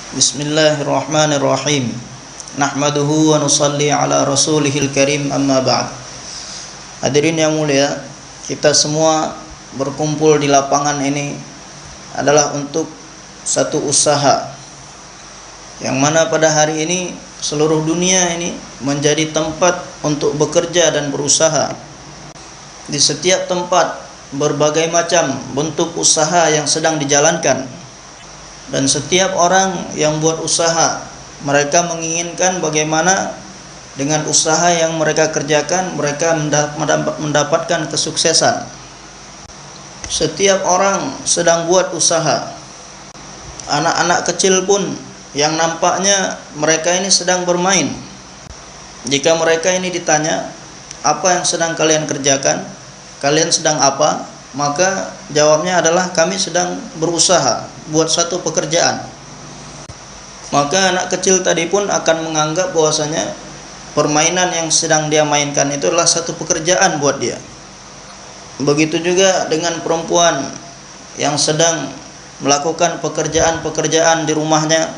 Bismillahirrahmanirrahim. Nahmaduhu wa nusalli ala rasulihil karim, amma ba'd. Hadirin yang mulia, kita semua berkumpul di lapangan ini adalah untuk satu usaha yang mana pada hari ini seluruh dunia ini menjadi tempat untuk bekerja dan berusaha. Di setiap tempat berbagai macam bentuk usaha yang sedang dijalankan. Dan setiap orang yang buat usaha, mereka menginginkan bagaimana dengan usaha yang mereka kerjakan, mereka mendapatkan kesuksesan. Setiap orang sedang buat usaha. Anak-anak kecil pun yang nampaknya mereka ini sedang bermain. Jika mereka ini ditanya, apa yang sedang kalian kerjakan? Kalian sedang apa? Maka jawabnya adalah kami sedang berusaha buat satu pekerjaan. Maka anak kecil tadi pun akan menganggap bahwasanya permainan yang sedang dia mainkan itu adalah satu pekerjaan buat dia. Begitu juga dengan perempuan yang sedang melakukan pekerjaan-pekerjaan di rumahnya.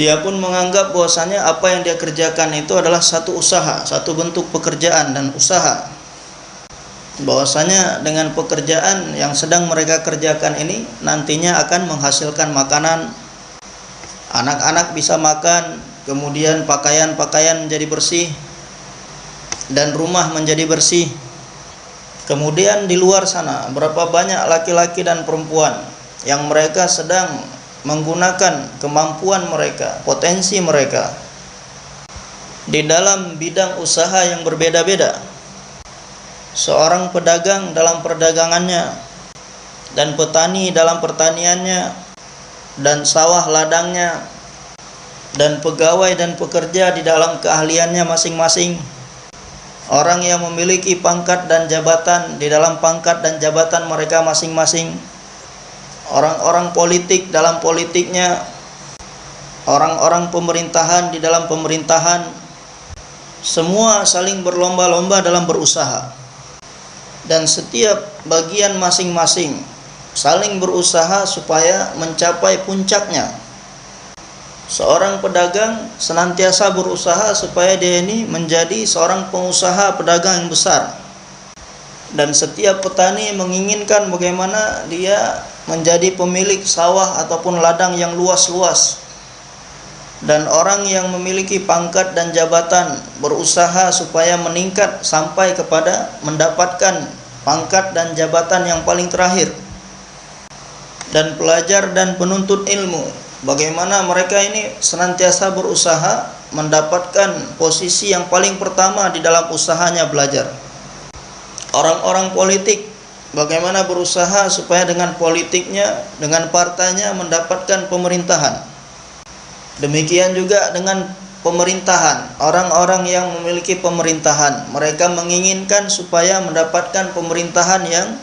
Dia pun menganggap bahwasanya apa yang dia kerjakan itu adalah satu usaha, satu bentuk pekerjaan dan usaha. Bahwasanya dengan pekerjaan yang sedang mereka kerjakan ini nantinya akan menghasilkan makanan, anak-anak bisa makan, kemudian pakaian-pakaian menjadi bersih dan rumah menjadi bersih. Kemudian di luar sana berapa banyak laki-laki dan perempuan yang mereka sedang menggunakan kemampuan mereka, potensi mereka di dalam bidang usaha yang berbeda-beda. Seorang pedagang dalam perdagangannya, dan petani dalam pertaniannya, dan sawah ladangnya, dan pegawai dan pekerja di dalam keahliannya masing-masing. Orang yang memiliki pangkat dan jabatan di dalam pangkat dan jabatan mereka masing-masing. Orang-orang politik dalam politiknya, orang-orang pemerintahan di dalam pemerintahan. Semua saling berlomba-lomba dalam berusaha. Dan setiap bagian masing-masing saling berusaha supaya mencapai puncaknya. Seorang pedagang senantiasa berusaha supaya dia ini menjadi seorang pengusaha pedagang yang besar. Dan setiap petani menginginkan bagaimana dia menjadi pemilik sawah ataupun ladang yang luas-luas. Dan orang yang memiliki pangkat dan jabatan berusaha supaya meningkat sampai kepada mendapatkan pangkat dan jabatan yang paling terakhir. Dan pelajar dan penuntut ilmu, bagaimana mereka ini senantiasa berusaha mendapatkan posisi yang paling pertama di dalam usahanya belajar. Orang-orang politik, bagaimana berusaha supaya dengan politiknya, dengan partainya mendapatkan pemerintahan. Demikian juga dengan pemerintahan, orang-orang yang memiliki pemerintahan, mereka menginginkan supaya mendapatkan pemerintahan yang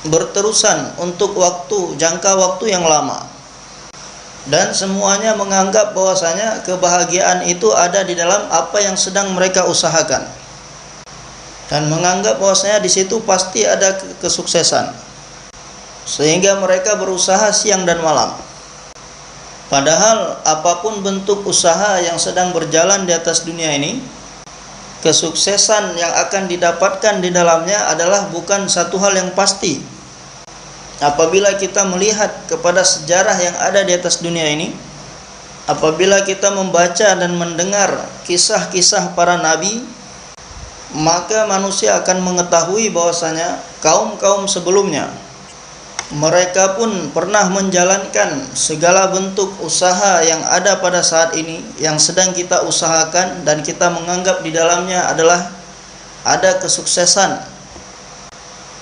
berterusan untuk jangka waktu yang lama. Dan semuanya menganggap bahwasanya kebahagiaan itu ada di dalam apa yang sedang mereka usahakan. Dan menganggap bahwasanya di situ pasti ada kesuksesan. Sehingga mereka berusaha siang dan malam. Padahal apapun bentuk usaha yang sedang berjalan di atas dunia ini, kesuksesan yang akan didapatkan di dalamnya adalah bukan satu hal yang pasti. Apabila kita melihat kepada sejarah yang ada di atas dunia ini, apabila kita membaca dan mendengar kisah-kisah para nabi, maka manusia akan mengetahui bahwasanya kaum-kaum sebelumnya mereka pun pernah menjalankan segala bentuk usaha yang ada pada saat ini, yang sedang kita usahakan dan kita menganggap di dalamnya adalah ada kesuksesan.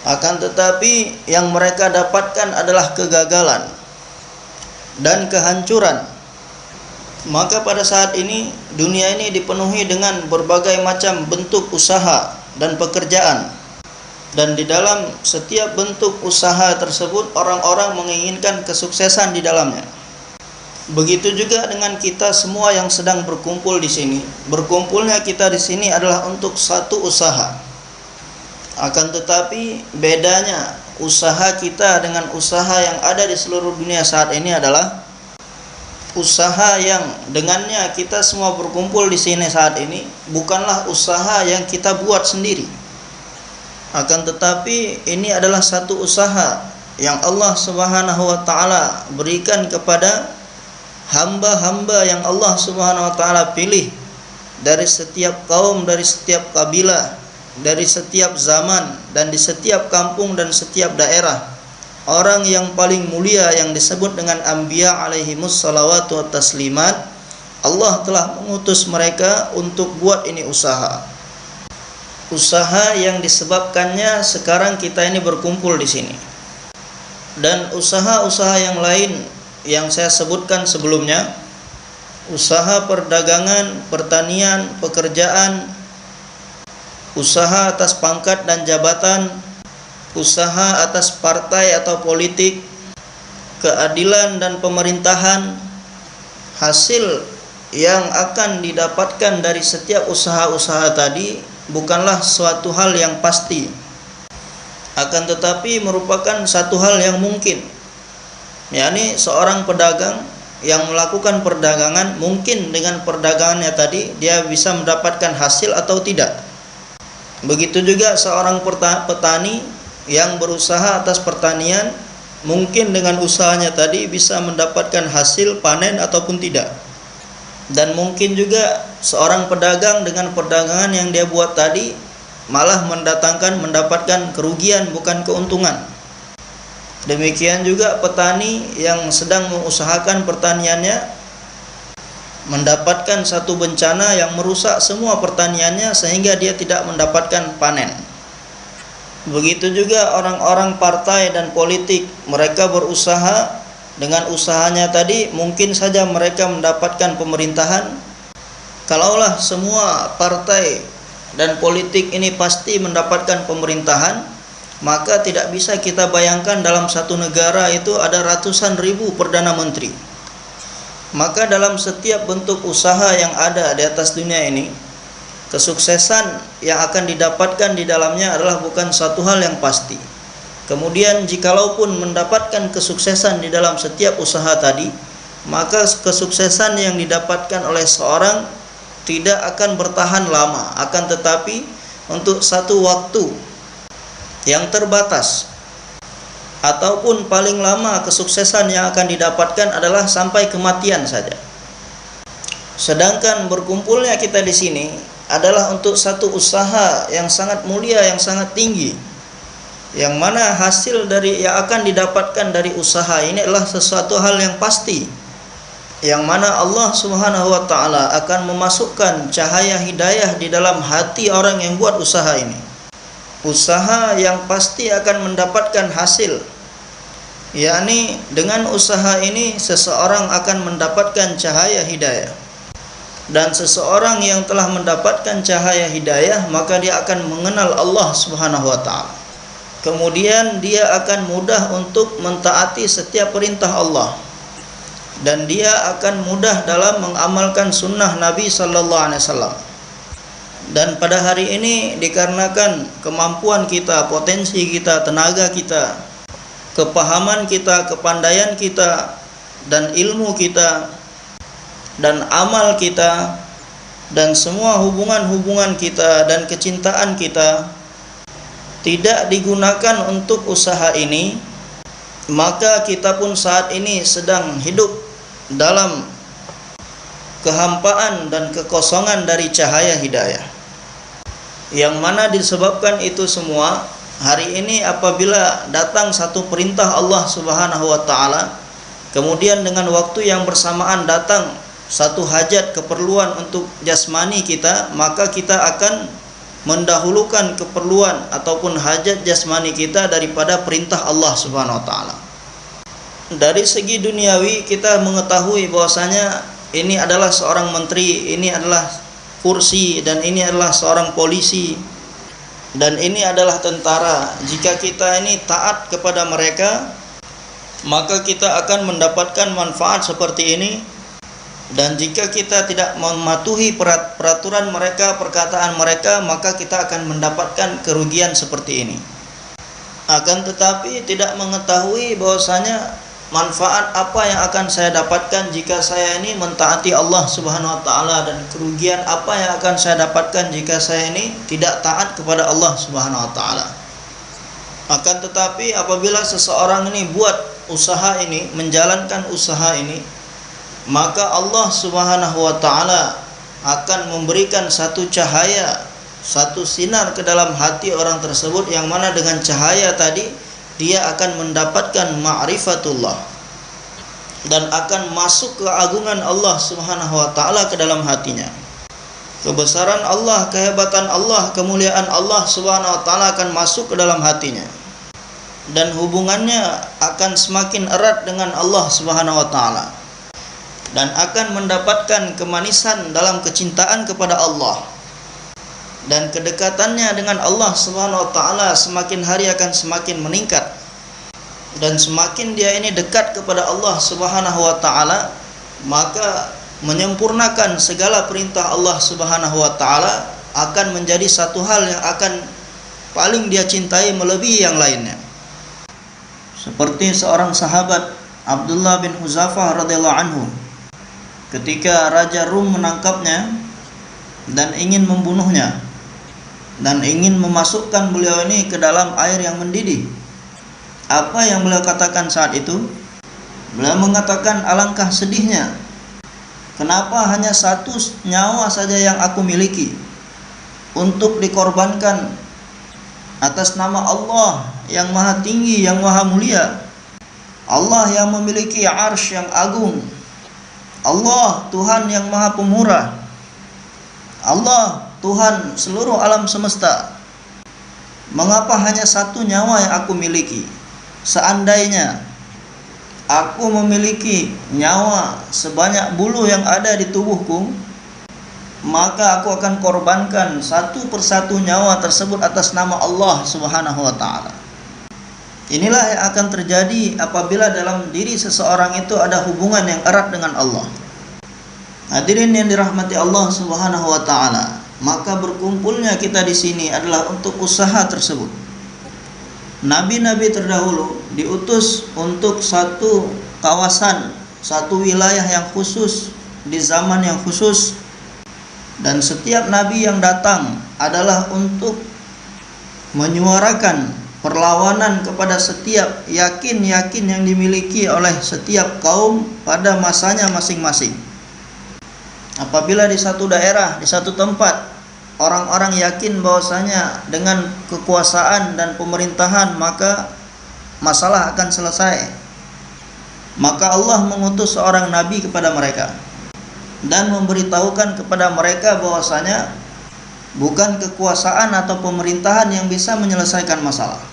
Akan tetapi yang mereka dapatkan adalah kegagalan dan kehancuran. Maka pada saat ini dunia ini dipenuhi dengan berbagai macam bentuk usaha dan pekerjaan. Dan di dalam setiap bentuk usaha tersebut orang-orang menginginkan kesuksesan di dalamnya. Begitu juga dengan kita semua yang sedang berkumpul di sini. Berkumpulnya kita di sini adalah untuk satu usaha. Akan tetapi bedanya usaha kita dengan usaha yang ada di seluruh dunia saat ini adalah usaha yang dengannya kita semua berkumpul di sini saat ini bukanlah usaha yang kita buat sendiri. Akan tetapi ini adalah satu usaha yang Allah Subhanahu wa taala berikan kepada hamba-hamba yang Allah Subhanahu wa taala pilih dari setiap kaum, dari setiap kabilah, dari setiap zaman dan di setiap kampung dan setiap daerah. Orang yang paling mulia yang disebut dengan anbiya alaihimus salawatu wa taslimat, Allah telah mengutus mereka untuk buat ini usaha. Usaha yang disebabkannya sekarang kita ini berkumpul di sini. Dan usaha-usaha yang lain yang saya sebutkan sebelumnya, usaha perdagangan, pertanian, pekerjaan, usaha atas pangkat dan jabatan, usaha atas partai atau politik, keadilan dan pemerintahan, hasil yang akan didapatkan dari setiap usaha-usaha tadi bukanlah suatu hal yang pasti, akan tetapi merupakan satu hal yang mungkin. yakni seorang pedagang yang melakukan perdagangan, mungkin dengan perdagangannya tadi dia bisa mendapatkan hasil atau tidak. Begitu juga seorang petani yang berusaha atas pertanian, mungkin dengan usahanya tadi bisa mendapatkan hasil panen ataupun tidak. Dan mungkin juga seorang pedagang dengan perdagangan yang dia buat tadi malah mendapatkan kerugian bukan keuntungan. Demikian juga petani yang sedang mengusahakan pertaniannya mendapatkan satu bencana yang merusak semua pertaniannya sehingga dia tidak mendapatkan panen. Begitu juga orang-orang partai dan politik, mereka berusaha, dengan usahanya tadi mungkin saja mereka mendapatkan pemerintahan. Kalaulah semua partai dan politik ini pasti mendapatkan pemerintahan, maka tidak bisa kita bayangkan dalam satu negara itu ada ratusan ribu perdana menteri. Maka dalam setiap bentuk usaha yang ada di atas dunia ini, kesuksesan yang akan didapatkan di dalamnya adalah bukan satu hal yang pasti. Kemudian jikalaupun mendapatkan kesuksesan di dalam setiap usaha tadi, maka kesuksesan yang didapatkan oleh seorang tidak akan bertahan lama, akan tetapi untuk satu waktu yang terbatas, ataupun paling lama kesuksesan yang akan didapatkan adalah sampai kematian saja. Sedangkan berkumpulnya kita di sini adalah untuk satu usaha yang sangat mulia, yang sangat tinggi, yang mana hasil dari yang akan didapatkan dari usaha ini adalah sesuatu hal yang pasti, yang mana Allah Subhanahu wa taala akan memasukkan cahaya hidayah di dalam hati orang yang buat usaha ini. Usaha yang pasti akan mendapatkan hasil, yakni dengan usaha ini seseorang akan mendapatkan cahaya hidayah. Dan seseorang yang telah mendapatkan cahaya hidayah, maka dia akan mengenal Allah Subhanahu wa taala. Kemudian dia akan mudah untuk mentaati setiap perintah Allah, dan dia akan mudah dalam mengamalkan sunnah Nabi sallallahu alaihi wasallam. Dan pada hari ini dikarenakan kemampuan kita, potensi kita, tenaga kita, kepahaman kita, kepandaian kita, dan ilmu kita, dan amal kita, dan semua hubungan-hubungan kita dan kecintaan kita tidak digunakan untuk usaha ini, maka kita pun saat ini sedang hidup dalam kehampaan dan kekosongan dari cahaya hidayah. Yang mana disebabkan itu semua, hari ini apabila datang satu perintah Allah Subhanahu wa taala, kemudian dengan waktu yang bersamaan datang satu hajat, keperluan untuk jasmani kita, maka kita akan mendahulukan keperluan ataupun hajat jasmani kita daripada perintah Allah Subhanahu wa taala. Dari segi duniawi kita mengetahui bahwasanya ini adalah seorang menteri, ini adalah kursi, dan ini adalah seorang polisi, dan ini adalah tentara. Jika kita ini taat kepada mereka, maka kita akan mendapatkan manfaat seperti ini. Dan jika kita tidak mematuhi peraturan mereka, perkataan mereka, maka kita akan mendapatkan kerugian seperti ini. Akan tetapi tidak mengetahui bahwasanya manfaat apa yang akan saya dapatkan jika saya ini mentaati Allah Subhanahu wa taala, dan kerugian apa yang akan saya dapatkan jika saya ini tidak taat kepada Allah Subhanahu wa taala. Akan tetapi apabila seseorang ini buat usaha ini, menjalankan usaha ini, maka Allah Subhanahu wa taala akan memberikan satu cahaya, satu sinar ke dalam hati orang tersebut, yang mana dengan cahaya tadi dia akan mendapatkan ma'rifatullah dan akan masuk keagungan Allah Subhanahu wa taala ke dalam hatinya. Kebesaran Allah, kehebatan Allah, kemuliaan Allah Subhanahu wa taala akan masuk ke dalam hatinya, dan hubungannya akan semakin erat dengan Allah Subhanahu wa taala, dan akan mendapatkan kemanisan dalam kecintaan kepada Allah, dan kedekatannya dengan Allah Subhanahu wa taala semakin hari akan semakin meningkat. Dan semakin dia ini dekat kepada Allah Subhanahu wa taala, maka menyempurnakan segala perintah Allah Subhanahu wa taala akan menjadi satu hal yang akan paling dia cintai melebihi yang lainnya. Seperti seorang sahabat, Abdullah bin Huzafah radhiyallahu anhu, ketika Raja Rum menangkapnya dan ingin membunuhnya dan ingin memasukkan beliau ini ke dalam air yang mendidih, apa yang beliau katakan saat itu? Beliau mengatakan, alangkah sedihnya, kenapa hanya satu nyawa saja yang aku miliki untuk dikorbankan atas nama Allah yang maha tinggi, yang maha mulia, Allah yang memiliki arsy yang agung, Allah Tuhan yang maha pemurah, Allah Tuhan seluruh alam semesta. Mengapa hanya satu nyawa yang aku miliki? Seandainya aku memiliki nyawa sebanyak bulu yang ada di tubuhku, maka aku akan korbankan satu persatu nyawa tersebut atas nama Allah Subhanahu wa taala. Inilah yang akan terjadi apabila dalam diri seseorang itu ada hubungan yang erat dengan Allah. Hadirin yang dirahmati Allah Subhanahu wa taala, maka berkumpulnya kita di sini adalah untuk usaha tersebut. Nabi-nabi terdahulu diutus untuk satu kawasan, satu wilayah yang khusus, di zaman yang khusus, dan setiap nabi yang datang adalah untuk menyuarakan perlawanan kepada setiap yakin-yakin yang dimiliki oleh setiap kaum pada masanya masing-masing. Apabila di satu daerah, di satu tempat, orang-orang yakin bahwasanya dengan kekuasaan dan pemerintahan maka masalah akan selesai, maka Allah mengutus seorang nabi kepada mereka dan memberitahukan kepada mereka bahwasanya bukan kekuasaan atau pemerintahan yang bisa menyelesaikan masalah.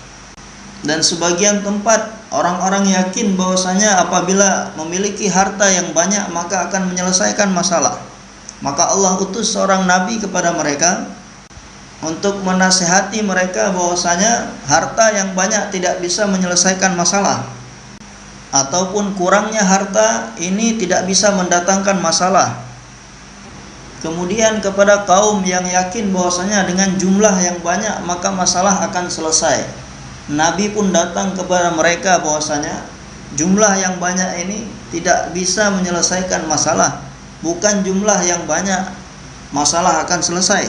Dan sebagian tempat orang-orang yakin bahwasanya apabila memiliki harta yang banyak maka akan menyelesaikan masalah. Maka Allah utus seorang nabi kepada mereka untuk menasihati mereka bahwasanya harta yang banyak tidak bisa menyelesaikan masalah, ataupun kurangnya harta ini tidak bisa mendatangkan masalah. Kemudian kepada kaum yang yakin bahwasanya dengan jumlah yang banyak maka masalah akan selesai, Nabi pun datang kepada mereka bahwasanya jumlah yang banyak ini tidak bisa menyelesaikan masalah. Bukan jumlah yang banyak masalah akan selesai.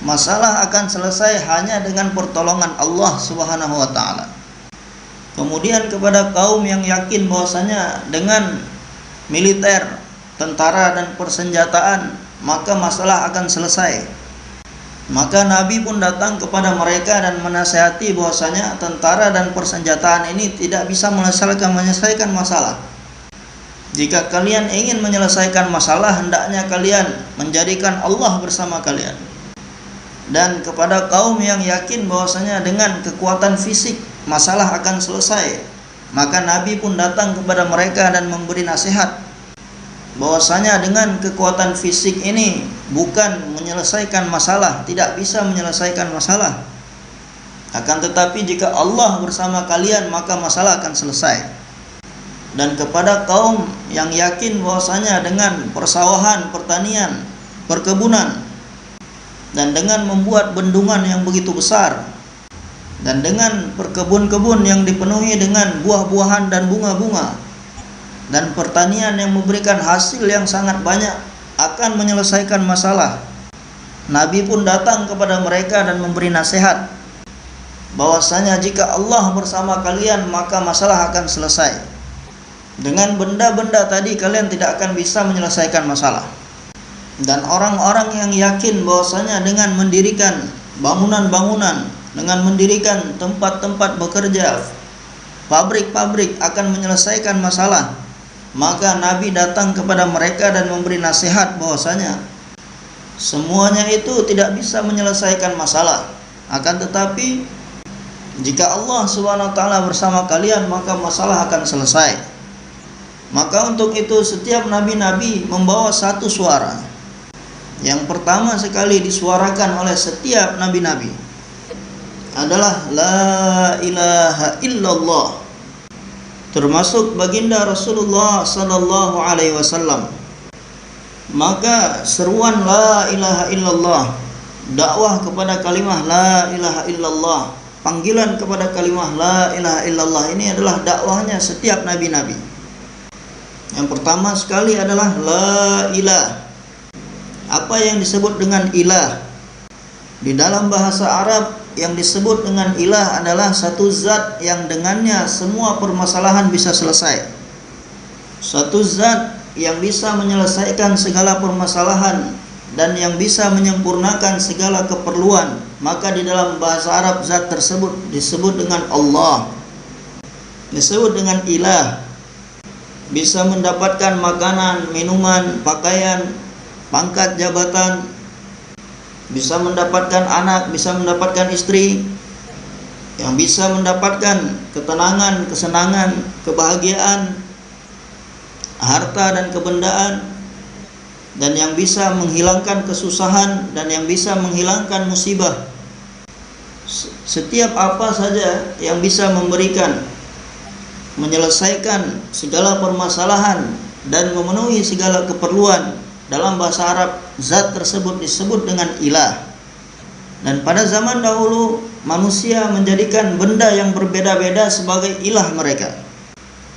Masalah akan selesai hanya dengan pertolongan Allah Subhanahu wa taala. Kemudian kepada kaum yang yakin bahwasanya dengan militer, tentara dan persenjataan maka masalah akan selesai, maka Nabi pun datang kepada mereka dan menasihati bahwasanya tentara dan persenjataan ini tidak bisa menyelesaikan masalah. Jika kalian ingin menyelesaikan masalah, hendaknya kalian menjadikan Allah bersama kalian. Dan kepada kaum yang yakin bahwasanya dengan kekuatan fisik masalah akan selesai, maka Nabi pun datang kepada mereka dan memberi nasihat bahwasanya dengan kekuatan fisik ini bukan menyelesaikan masalah, tidak bisa menyelesaikan masalah. Akan tetapi jika Allah bersama kalian maka masalah akan selesai. Dan kepada kaum yang yakin bahwasanya dengan persawahan, pertanian, perkebunan, dan dengan membuat bendungan yang begitu besar, dan dengan perkebun-kebun yang dipenuhi dengan buah-buahan dan bunga-bunga, dan pertanian yang memberikan hasil yang sangat banyak akan menyelesaikan masalah. Nabi pun datang kepada mereka dan memberi nasihat bahwasanya jika Allah bersama kalian maka masalah akan selesai. Dengan benda-benda tadi kalian tidak akan bisa menyelesaikan masalah. Dan orang-orang yang yakin bahwasanya dengan mendirikan bangunan-bangunan, dengan mendirikan tempat-tempat bekerja, pabrik-pabrik akan menyelesaikan masalah, maka Nabi datang kepada mereka dan memberi nasihat bahwasanya semuanya itu tidak bisa menyelesaikan masalah. Akan tetapi jika Allah Subhanahu wa taala bersama kalian maka masalah akan selesai. Maka untuk itu setiap nabi-nabi membawa satu suara. Yang pertama sekali disuarakan oleh setiap nabi-nabi adalah la ilaha illallah, termasuk baginda Rasulullah sallallahu alaihi wasallam. Maka seruan la ilaha illallah, dakwah kepada kalimah la ilaha illallah, panggilan kepada kalimah la ilaha illallah ini adalah dakwahnya setiap nabi-nabi. Yang pertama sekali adalah la ilah. Apa yang disebut dengan ilah? Di dalam bahasa Arab yang disebut dengan ilah adalah satu zat yang dengannya semua permasalahan bisa selesai. Satu zat yang bisa menyelesaikan segala permasalahan dan yang bisa menyempurnakan segala keperluan. Maka di dalam bahasa Arab zat tersebut disebut dengan Allah, disebut dengan ilah. Bisa mendapatkan makanan, minuman, pakaian, pangkat jabatan, bisa mendapatkan anak, bisa mendapatkan istri, yang bisa mendapatkan ketenangan, kesenangan, kebahagiaan, harta dan kebendaan, dan yang bisa menghilangkan kesusahan dan yang bisa menghilangkan musibah. Setiap apa saja yang bisa memberikan, menyelesaikan segala permasalahan dan memenuhi segala keperluan, dalam bahasa Arab zat tersebut disebut dengan ilah. Dan pada zaman dahulu manusia menjadikan benda yang berbeda-beda sebagai ilah mereka.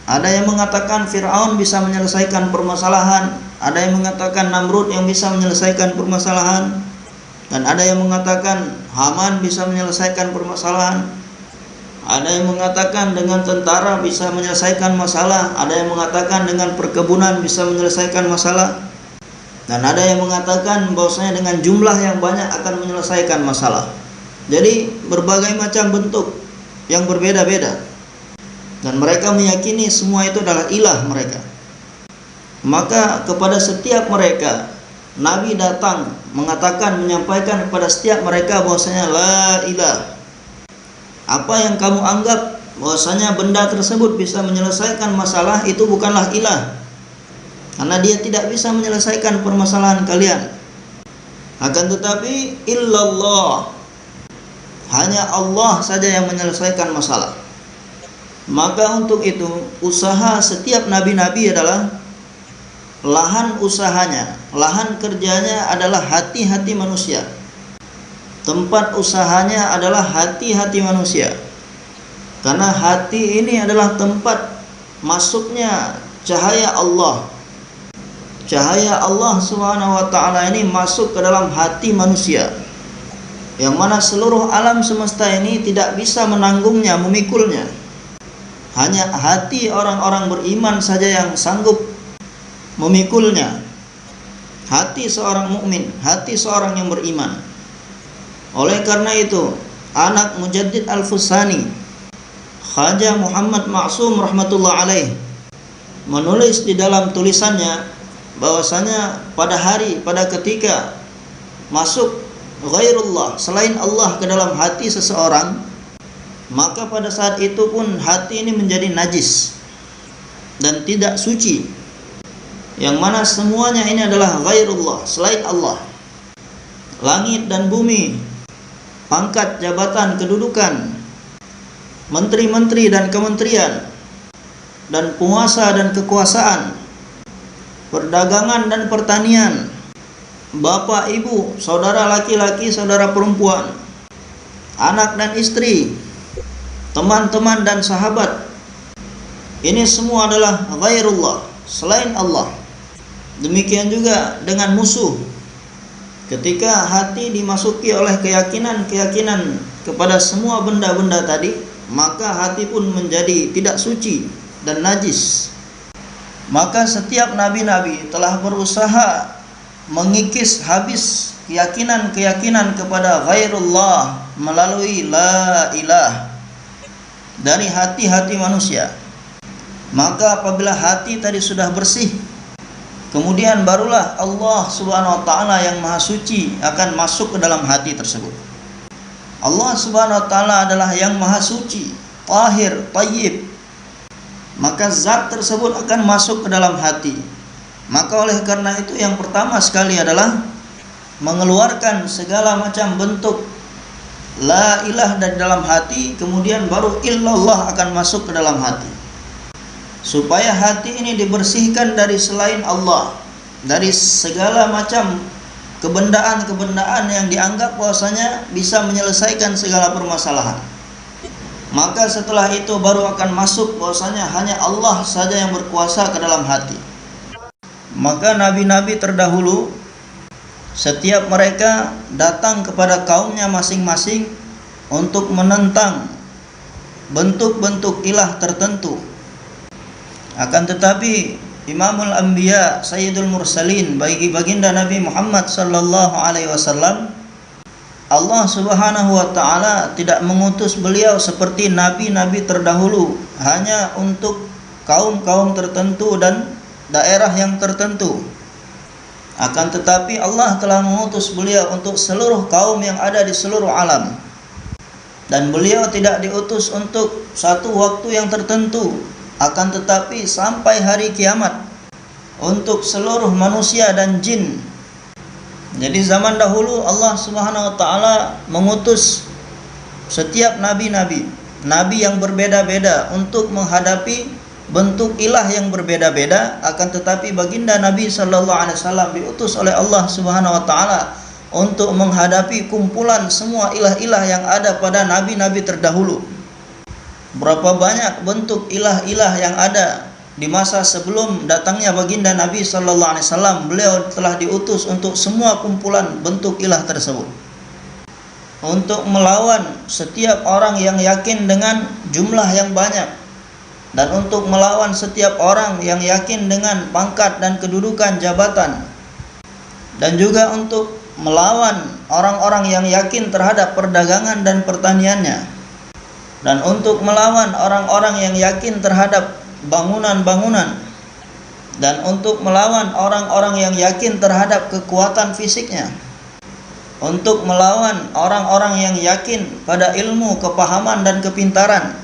Ada yang mengatakan Fir'aun bisa menyelesaikan permasalahan, ada yang mengatakan Namrud yang bisa menyelesaikan permasalahan, dan ada yang mengatakan Haman bisa menyelesaikan permasalahan. Ada yang mengatakan dengan tentara bisa menyelesaikan masalah, ada yang mengatakan dengan perkebunan bisa menyelesaikan masalah, dan ada yang mengatakan bahwasanya dengan jumlah yang banyak akan menyelesaikan masalah. Jadi berbagai macam bentuk yang berbeda-beda, dan mereka meyakini semua itu adalah ilah mereka. Maka kepada setiap mereka Nabi datang mengatakan, menyampaikan kepada setiap mereka bahwasanya la ilah. Apa yang kamu anggap bahwasanya benda tersebut bisa menyelesaikan masalah itu bukanlah ilah, karena dia tidak bisa menyelesaikan permasalahan kalian. Akan tetapi illallah, hanya Allah saja yang menyelesaikan masalah. Maka untuk itu usaha setiap nabi-nabi adalah lahan usahanya, lahan kerjanya adalah hati-hati manusia. Tempat usahanya adalah hati-hati manusia. Karena hati ini adalah tempat masuknya cahaya Allah. Cahaya Allah Subhanahu wa taala ini masuk ke dalam hati manusia, yang mana seluruh alam semesta ini tidak bisa menanggungnya, memikulnya. Hanya hati orang-orang beriman saja yang sanggup memikulnya. Hati seorang mukmin, hati seorang yang beriman. Oleh karena itu, anak Mujaddid Al-Fusani, Khaja Muhammad Ma'sum rahmatullah alaih, menulis di dalam tulisannya bahwasanya pada ketika masuk ghairullah, selain Allah, ke dalam hati seseorang, maka pada saat itu pun hati ini menjadi najis dan tidak suci, yang mana semuanya ini adalah ghairullah, selain Allah. Langit dan bumi, pangkat, jabatan, kedudukan, menteri-menteri dan kementerian, dan penguasa dan kekuasaan, perdagangan dan pertanian, bapak, ibu, saudara laki-laki, saudara perempuan, anak dan istri, teman-teman dan sahabat, ini semua adalah ghairullah, selain Allah. Demikian juga dengan musuh. Ketika hati dimasuki oleh keyakinan kepada semua benda-benda tadi, maka hati pun menjadi tidak suci dan najis. Maka setiap nabi-nabi telah berusaha mengikis habis keyakinan kepada ghairullah melalui la ilah dari hati-hati manusia. Maka apabila hati tadi sudah bersih, kemudian barulah Allah Subhanahu wa taala yang Maha Suci akan masuk ke dalam hati tersebut. Allah Subhanahu wa taala adalah yang Maha Suci, tahir, thayyib. Maka zat tersebut akan masuk ke dalam hati. Maka oleh karena itu yang pertama sekali adalah mengeluarkan segala macam bentuk la ilah dari dalam hati, kemudian baru illallah akan masuk ke dalam hati. Supaya hati ini dibersihkan dari selain Allah, dari segala macam kebendaan-kebendaan yang dianggap bahwasanya bisa menyelesaikan segala permasalahan. Maka setelah itu baru akan masuk bahwasanya hanya Allah saja yang berkuasa ke dalam hati. Maka nabi-nabi terdahulu, setiap mereka datang kepada kaumnya masing-masing untuk menentang bentuk-bentuk ilah tertentu. Akan tetapi Imamul Anbiya, Sayyidul Mursalin, bagi baginda Nabi Muhammad sallallahu alaihi wasallam, Allah Subhanahu wa taala tidak mengutus beliau seperti nabi-nabi terdahulu hanya untuk kaum-kaum tertentu dan daerah yang tertentu. Akan tetapi Allah telah mengutus beliau untuk seluruh kaum yang ada di seluruh alam. Dan beliau tidak diutus untuk satu waktu yang tertentu, akan tetapi sampai hari kiamat untuk seluruh manusia dan jin. Jadi zaman dahulu Allah Subhanahu wa taala mengutus setiap nabi-nabi yang berbeda-beda untuk menghadapi bentuk ilah yang berbeda-beda. Akan tetapi baginda Nabi sallallahu alaihi wasallam diutus oleh Allah Subhanahu wa taala untuk menghadapi kumpulan semua ilah-ilah yang ada pada nabi-nabi terdahulu. Berapa banyak bentuk ilah-ilah yang ada di masa sebelum datangnya baginda Nabi sallallahu alaihi wasallam, beliau telah diutus untuk semua kumpulan bentuk ilah tersebut, untuk melawan setiap orang yang yakin dengan jumlah yang banyak, dan untuk melawan setiap orang yang yakin dengan pangkat dan kedudukan jabatan, dan juga untuk melawan orang-orang yang yakin terhadap perdagangan dan pertaniannya, dan untuk melawan orang-orang yang yakin terhadap bangunan-bangunan, dan untuk melawan orang-orang yang yakin terhadap kekuatan fisiknya, untuk melawan orang-orang yang yakin pada ilmu, kepahaman dan kepintaran.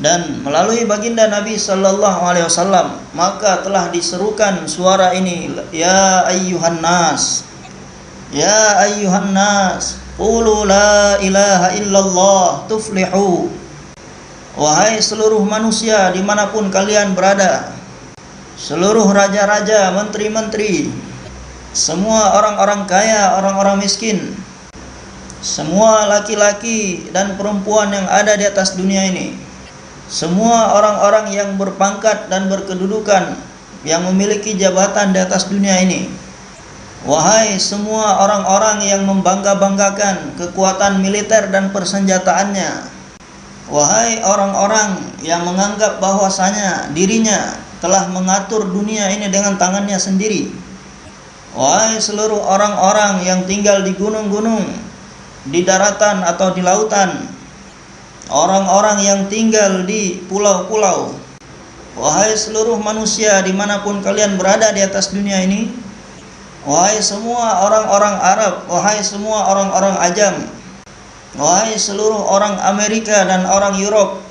Dan melalui baginda Nabi sallallahu alaihi wasallam maka telah diserukan suara ini, ya ayyuhan nas, ya ayyuhan nas, qulu la ilaha illallah tuflihu. Wahai seluruh manusia dimanapun kalian berada, seluruh raja-raja, menteri-menteri, semua orang-orang kaya, orang-orang miskin, semua laki-laki dan perempuan yang ada di atas dunia ini, semua orang-orang yang berpangkat dan berkedudukan, yang memiliki jabatan di atas dunia ini, wahai semua orang-orang yang membangga-banggakan kekuatan militer dan persenjataannya, wahai orang-orang yang menganggap bahwasanya dirinya telah mengatur dunia ini dengan tangannya sendiri, wahai seluruh orang-orang yang tinggal di gunung-gunung, di daratan atau di lautan, orang-orang yang tinggal di pulau-pulau, wahai seluruh manusia dimanapun kalian berada di atas dunia ini, wahai semua orang-orang Arab, wahai semua orang-orang Ajam, wahai seluruh orang Amerika dan orang Europe,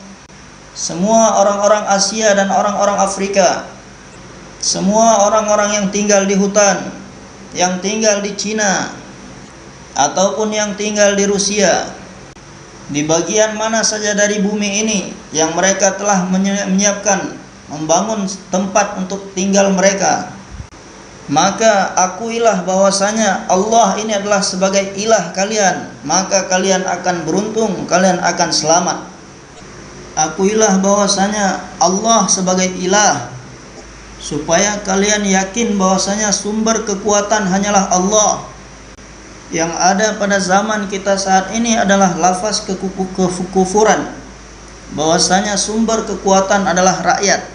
semua orang-orang Asia dan orang-orang Afrika, semua orang-orang yang tinggal di hutan, yang tinggal di Cina, ataupun yang tinggal di Rusia, di bagian mana saja dari bumi ini yang mereka telah menyiapkan, membangun tempat untuk tinggal mereka, maka akuilah bahwasanya Allah ini adalah sebagai ilah kalian, maka kalian akan beruntung, kalian akan selamat. akuilah bahwasanya Allah sebagai ilah, supaya kalian yakin bahwasanya sumber kekuatan hanyalah Allah. Yang ada pada zaman kita saat ini adalah lafaz kekufuran, bahwasanya sumber kekuatan adalah rakyat.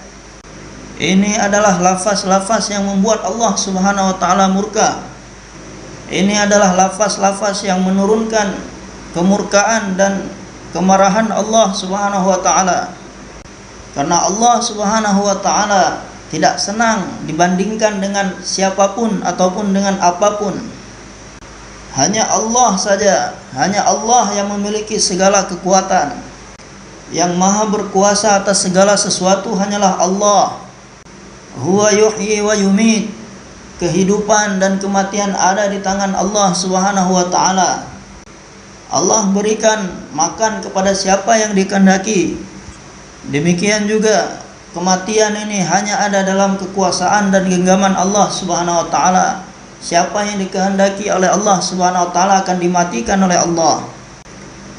Ini adalah lafaz-lafaz yang membuat Allah Subhanahu wa taala murka. Ini adalah lafaz-lafaz yang menurunkan kemurkaan dan kemarahan Allah Subhanahu wa taala. Karena Allah Subhanahu wa taala tidak senang dibandingkan dengan siapapun ataupun dengan apapun. Hanya Allah saja, hanya Allah yang memiliki segala kekuatan. Yang maha berkuasa atas segala sesuatu hanyalah Allah. Huwa yuhyi wa yumit. Kehidupan dan kematian ada di tangan Allah Subhanahu wa taala. Allah berikan makan kepada siapa yang dikehendaki. Demikian juga kematian ini hanya ada dalam kekuasaan dan genggaman Allah Subhanahu wa taala. Siapa yang dikehendaki oleh Allah Subhanahu wa taala akan dimatikan oleh Allah.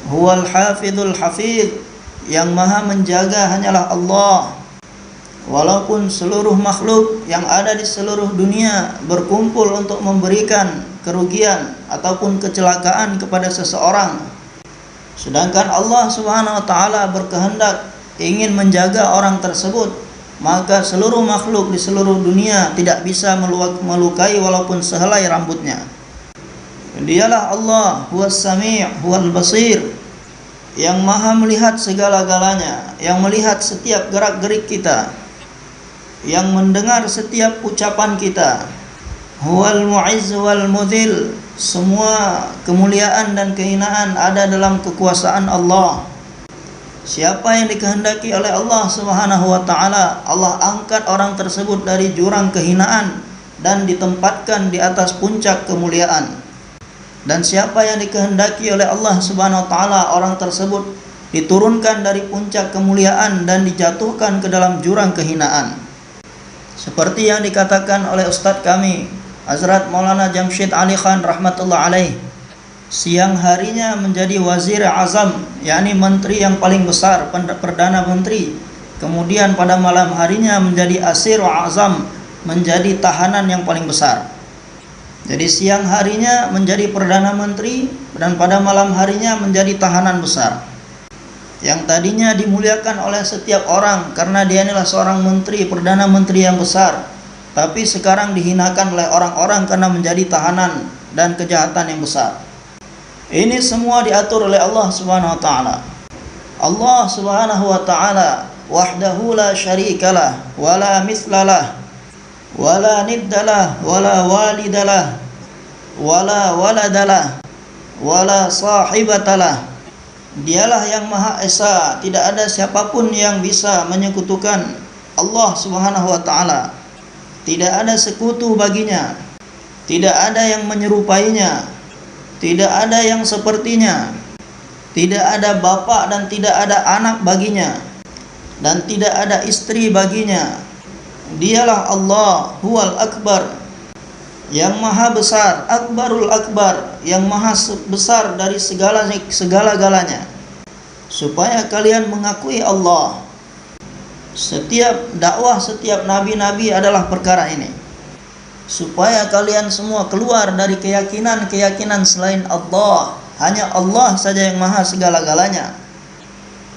Huwal hafizul hafidh. Yang maha menjaga hanyalah Allah. Walaupun seluruh makhluk yang ada di seluruh dunia berkumpul untuk memberikan kerugian ataupun kecelakaan kepada seseorang, sedangkan Allah Subhanahu wa taala berkehendak ingin menjaga orang tersebut, maka seluruh makhluk di seluruh dunia tidak bisa melukai walaupun sehelai rambutnya. Dialah Allah, huwas sami', huwal basir, yang maha melihat segala-galanya, yang melihat setiap gerak-gerik kita, yang mendengar setiap ucapan kita. Huwal mu'izz wal mudhil, semua kemuliaan dan kehinaan ada dalam kekuasaan Allah. Siapa yang dikehendaki oleh Allah Subhanahu wa taala, Allah angkat orang tersebut dari jurang kehinaan dan ditempatkan di atas puncak kemuliaan. Dan siapa yang dikehendaki oleh Allah Subhanahu wa taala, orang tersebut diturunkan dari puncak kemuliaan dan dijatuhkan ke dalam jurang kehinaan. Seperti yang dikatakan oleh Ustadz kami, Hazrat Maulana Jamshid Ali Khan rahmatullah alaih, siang harinya menjadi wazir azam, yakni menteri yang paling besar, perdana menteri. Kemudian pada malam harinya menjadi asir azam, menjadi tahanan yang paling besar. Jadi siang harinya menjadi perdana menteri dan pada malam harinya menjadi tahanan besar. Yang tadinya dimuliakan oleh setiap orang karena dia inilah seorang menteri, perdana menteri yang besar, tapi sekarang dihinakan oleh orang-orang karena menjadi tahanan dan kejahatan yang besar. Ini semua diatur oleh Allah Subhanahu wa taala. Allah Subhanahu wa taala wahdahu la syarikalah wala mithlalah wala niddalah wala walidalah wala waladalah wala sahibatalah. Dialah yang Maha Esa, tidak ada siapapun yang bisa menyekutukan Allah Subhanahu wa taala. Tidak ada sekutu baginya, tidak ada yang menyerupainya, tidak ada yang sepertinya, tidak ada bapa dan tidak ada anak baginya, dan tidak ada istri baginya. Dialah Allah, huwal akbar, yang maha besar, akbarul akbar, yang maha besar dari segala-galanya. Supaya kalian mengakui Allah. Setiap dakwah setiap nabi-nabi adalah perkara ini. Supaya kalian semua keluar dari keyakinan-keyakinan selain Allah. Hanya Allah saja yang maha segala-galanya.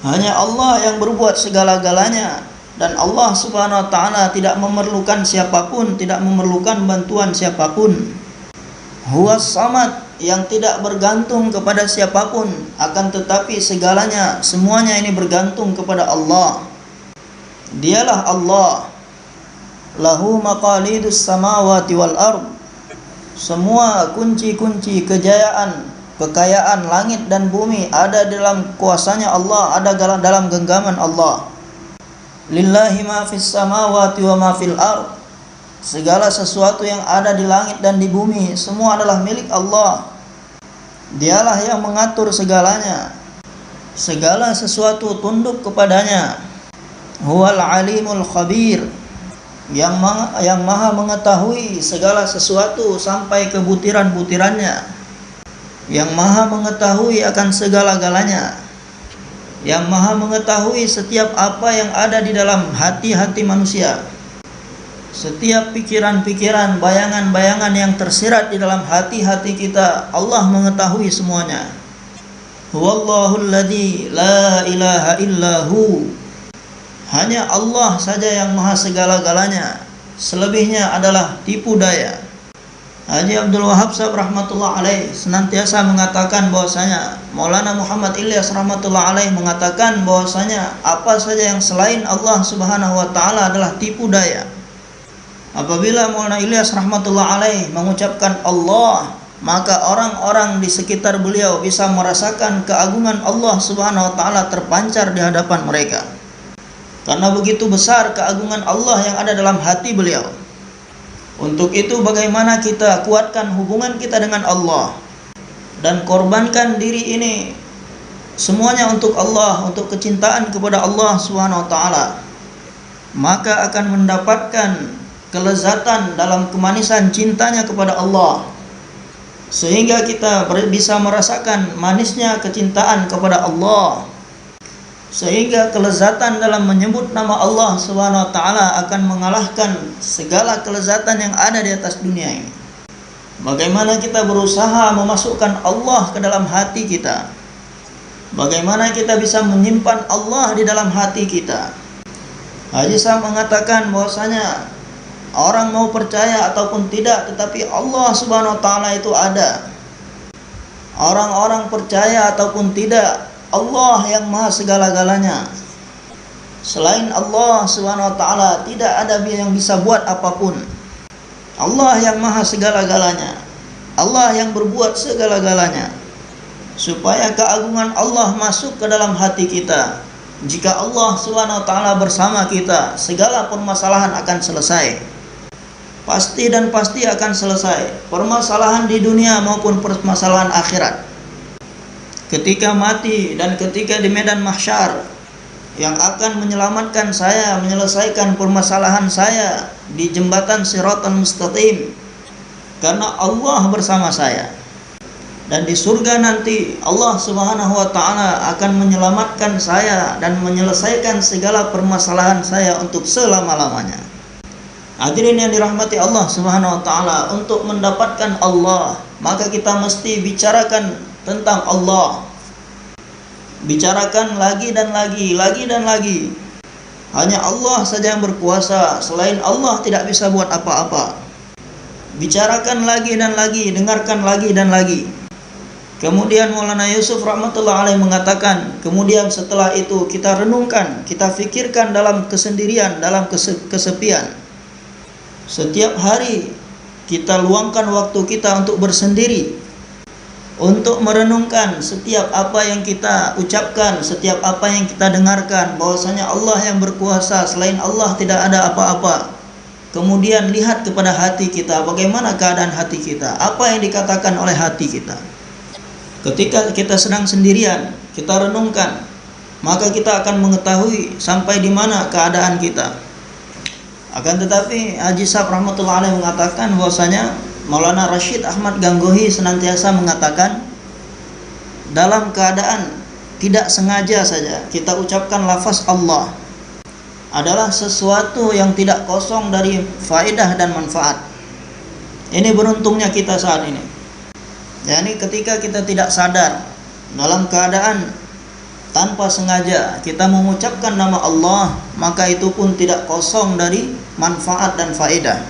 Hanya Allah yang berbuat segala-galanya. Dan Allah Subhanahu wa taala tidak memerlukan siapapun, tidak memerlukan bantuan siapapun. Huwas samad, yang tidak bergantung kepada siapapun, akan tetapi segalanya, semuanya ini bergantung kepada Allah. Dialah Allah. Lahu maqalidus samawati wal ard. Semua kunci-kunci kejayaan, kekayaan langit dan bumi ada dalam kuasanya Allah, ada dalam genggaman Allah. Lillahi ma fis samawati wa ma fil ard. Segala sesuatu yang ada di langit dan di bumi semua adalah milik Allah. Dialah yang mengatur segalanya. Segala sesuatu tunduk kepadanya. Huwal alimul khabir, yang maha mengetahui segala sesuatu sampai ke butiran-butirannya, yang maha mengetahui akan segala-galanya. yang Maha mengetahui setiap apa yang ada di dalam hati-hati manusia. Setiap pikiran-pikiran, bayangan-bayangan yang tersirat di dalam hati-hati kita, Allah mengetahui semuanya. Huwallahul ladzi la ilaha illahu. Hanya Allah saja yang maha segala-galanya. Selebihnya adalah tipu daya. Haji Abdul Wahab Sahab rahmatullah alaih senantiasa mengatakan bahwasanya Maulana Muhammad Ilyas rahmatullah alaih mengatakan bahwasanya apa saja yang selain Allah subhanahu wa ta'ala adalah tipu daya. Apabila Maulana Ilyas rahmatullah alaih mengucapkan Allah, maka orang-orang di sekitar beliau bisa merasakan keagungan Allah subhanahu wa ta'ala terpancar di hadapan mereka. Karena begitu besar keagungan Allah yang ada dalam hati beliau. Untuk itu bagaimana kita kuatkan hubungan kita dengan Allah dan korbankan diri ini semuanya untuk Allah, untuk kecintaan kepada Allah Subhanahu wa taala. Maka akan mendapatkan kelezatan dalam kemanisan cintanya kepada Allah. Sehingga kita bisa merasakan manisnya kecintaan kepada Allah. Sehingga kelezatan dalam menyebut nama Allah Subhanahu wa taala akan mengalahkan segala kelezatan yang ada di atas dunia ini. Bagaimana kita berusaha memasukkan Allah ke dalam hati kita? Bagaimana kita bisa menyimpan Allah di dalam hati kita? Haji Sahab mengatakan bahwasanya orang mau percaya ataupun tidak, tetapi Allah Subhanahu wa taala itu ada. Orang-orang percaya ataupun tidak, Allah yang maha segala-galanya. Selain Allah Subhanahu wa taala tidak ada yang bisa buat apapun. Allah yang maha segala-galanya. Allah yang berbuat segala-galanya. Supaya keagungan Allah masuk ke dalam hati kita. Jika Allah Subhanahu wa taala bersama kita, segala permasalahan akan selesai. Pasti dan pasti akan selesai. Permasalahan di dunia maupun permasalahan akhirat. Ketika mati dan ketika di medan mahsyar, yang akan menyelamatkan saya, menyelesaikan permasalahan saya di jembatan Shiratal Mustaqim, karena Allah bersama saya. Dan di surga nanti Allah Subhanahu wa taala akan menyelamatkan saya dan menyelesaikan segala permasalahan saya untuk selama-lamanya. Hadirin yang dirahmati Allah Subhanahu wa taala, untuk mendapatkan Allah, maka kita mesti bicarakan tentang Allah. Bicarakan lagi dan lagi, lagi dan lagi. Hanya Allah saja yang berkuasa, selain Allah tidak bisa buat apa-apa. Bicarakan lagi dan lagi, dengarkan lagi dan lagi. Kemudian Maulana Yusuf rahmatullah alaih mengatakan, kemudian setelah itu kita renungkan, kita fikirkan dalam kesendirian, dalam kesepian. Setiap hari kita luangkan waktu kita untuk bersendiri, untuk merenungkan setiap apa yang kita ucapkan, setiap apa yang kita dengarkan, bahwasanya Allah yang berkuasa, selain Allah tidak ada apa-apa. Kemudian lihat kepada hati kita, bagaimana keadaan hati kita, apa yang dikatakan oleh hati kita. Ketika kita sedang sendirian, kita renungkan, maka kita akan mengetahui sampai di mana keadaan kita. Akan tetapi Haji Sahab rahmatullah alaih mengatakan bahwasanya Maulana Rashid Ahmad Ganggohi senantiasa mengatakan, dalam keadaan tidak sengaja saja kita ucapkan lafaz Allah adalah sesuatu yang tidak kosong dari faedah dan manfaat. Ini beruntungnya kita saat ini. Yani ketika kita tidak sadar, dalam keadaan tanpa sengaja kita mengucapkan nama Allah, maka itu pun tidak kosong dari manfaat dan faedah.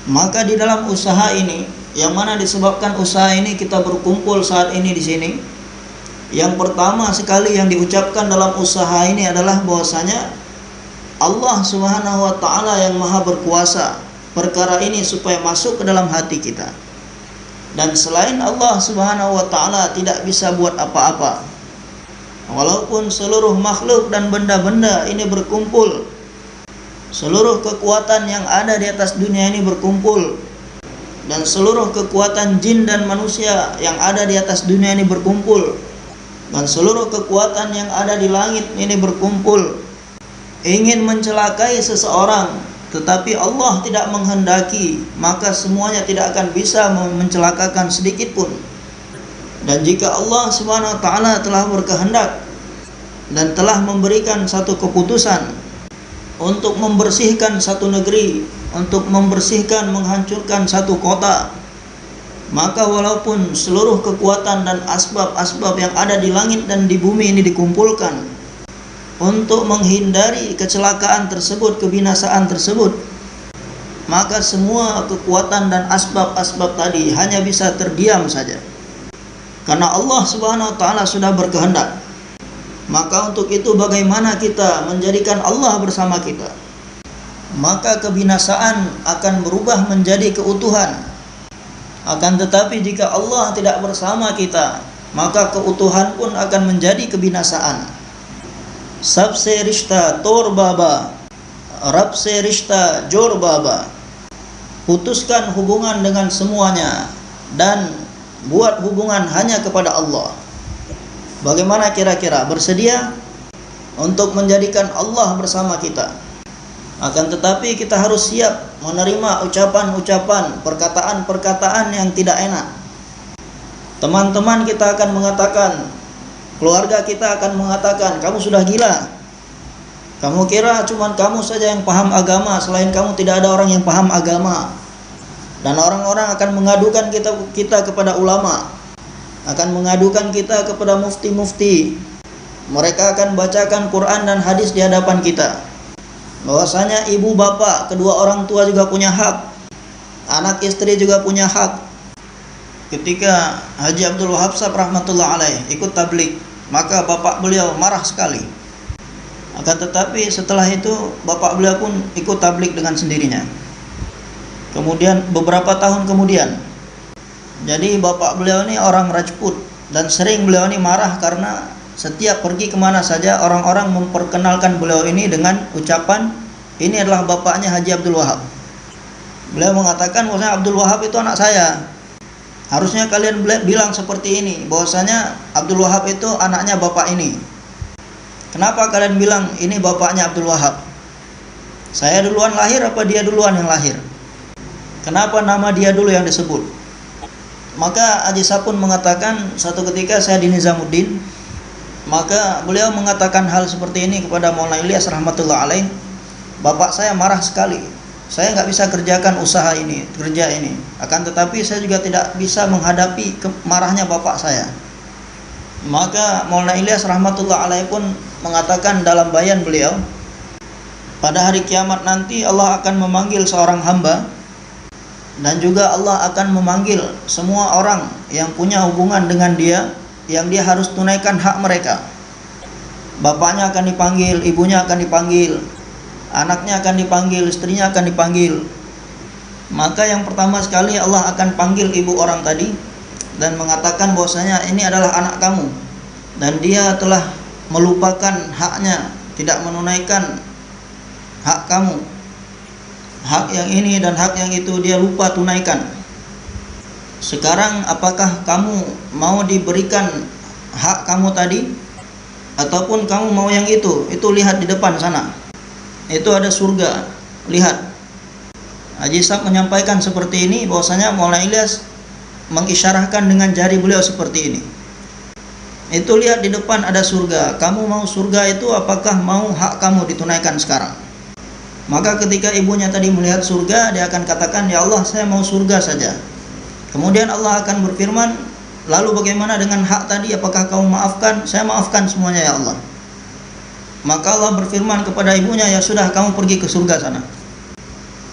Maka di dalam usaha ini, yang mana disebabkan usaha ini kita berkumpul saat ini di sini, yang pertama sekali yang diucapkan dalam usaha ini adalah bahwasanya Allah Subhanahu wa taala yang maha berkuasa perkara ini supaya masuk ke dalam hati kita. Dan selain Allah Subhanahu wa taala tidak bisa buat apa-apa. Walaupun seluruh makhluk dan benda-benda ini berkumpul, seluruh kekuatan yang ada di atas dunia ini berkumpul, dan seluruh kekuatan jin dan manusia yang ada di atas dunia ini berkumpul, dan seluruh kekuatan yang ada di langit ini berkumpul, ingin mencelakai seseorang, tetapi Allah tidak menghendaki, maka semuanya tidak akan bisa mencelakakan sedikit pun. Dan jika Allah Subhanahu wa taala telah berkehendak, dan telah memberikan satu keputusan untuk membersihkan satu negeri, untuk membersihkan, menghancurkan satu kota, maka walaupun seluruh kekuatan dan asbab-asbab yang ada di langit dan di bumi ini dikumpulkan untuk menghindari kecelakaan tersebut, kebinasaan tersebut, maka semua kekuatan dan asbab-asbab tadi hanya bisa terdiam saja. Karena Allah Subhanahu wa taala sudah berkehendak. Maka untuk itu bagaimana kita menjadikan Allah bersama kita? Maka kebinasaan akan berubah menjadi keutuhan. Akan tetapi jika Allah tidak bersama kita, maka keutuhan pun akan menjadi kebinasaan. Sabse rishta tor baba, rabse rishta jor baba. Putuskan hubungan dengan semuanya dan buat hubungan hanya kepada Allah. Bagaimana kira-kira, bersedia untuk menjadikan Allah bersama kita? Akan tetapi kita harus siap menerima ucapan-ucapan, perkataan-perkataan yang tidak enak. Teman-teman kita akan mengatakan, keluarga kita akan mengatakan, kamu sudah gila. Kamu kira cuma kamu saja yang paham agama, selain kamu tidak ada orang yang paham agama. Dan orang-orang akan mengadukan kita kepada ulama, akan mengadukan kita kepada mufti-mufti. Mereka akan bacakan Quran dan hadis di hadapan kita, bahwasanya ibu bapak, kedua orang tua juga punya hak, anak istri juga punya hak. Ketika Haji Abdul Wahab Sahab rahmatullah alaih ikut tablik, maka bapak beliau marah sekali. Akan tetapi setelah itu bapak beliau pun ikut tablik dengan sendirinya. Kemudian beberapa tahun kemudian, jadi bapak beliau ini orang Rajput, dan sering beliau ini marah karena setiap pergi kemana saja orang-orang memperkenalkan beliau ini dengan ucapan, ini adalah bapaknya Haji Abdul Wahab. Beliau mengatakan bahwasanya Abdul Wahab itu anak saya. Harusnya kalian bilang seperti ini, bahwasanya Abdul Wahab itu anaknya bapak ini. Kenapa kalian bilang ini bapaknya Abdul Wahab? Saya duluan lahir apa dia duluan yang lahir? Kenapa nama dia dulu yang disebut? Maka Haji Sahab pun mengatakan, satu ketika saya di Nizamuddin, maka beliau mengatakan hal seperti ini kepada Maulana Ilyas rahmatullah alaih. Bapak saya marah sekali, saya nggak bisa kerjakan usaha ini, kerja ini. Akan tetapi saya juga tidak bisa menghadapi marahnya bapak saya. Maka Maulana Ilyas rahmatullah alaih pun mengatakan dalam bayan beliau, pada hari kiamat nanti Allah akan memanggil seorang hamba, dan juga Allah akan memanggil semua orang yang punya hubungan dengan dia, yang dia harus tunaikan hak mereka. Bapaknya akan dipanggil, ibunya akan dipanggil, anaknya akan dipanggil, istrinya akan dipanggil. Maka yang pertama sekali Allah akan panggil ibu orang tadi dan mengatakan bahwasanya ini adalah anak kamu, dan dia telah melupakan haknya, tidak menunaikan hak kamu. Hak yang ini dan hak yang itu dia lupa tunaikan. Sekarang apakah kamu mau diberikan hak kamu tadi, ataupun kamu mau yang itu? Itu lihat di depan sana, itu ada surga, lihat. Haji Sahab menyampaikan seperti ini, bahwasanya Maulana Ilyas mengisyarahkan dengan jari beliau seperti ini. Itu lihat di depan ada surga, kamu mau surga itu, apakah mau hak kamu ditunaikan sekarang? Maka ketika ibunya tadi melihat surga, dia akan katakan, ya Allah, saya mau surga saja. Kemudian Allah akan berfirman, lalu bagaimana dengan hak tadi, apakah kamu maafkan? Saya maafkan semuanya ya Allah. Maka Allah berfirman kepada ibunya, ya sudah, kamu pergi ke surga sana.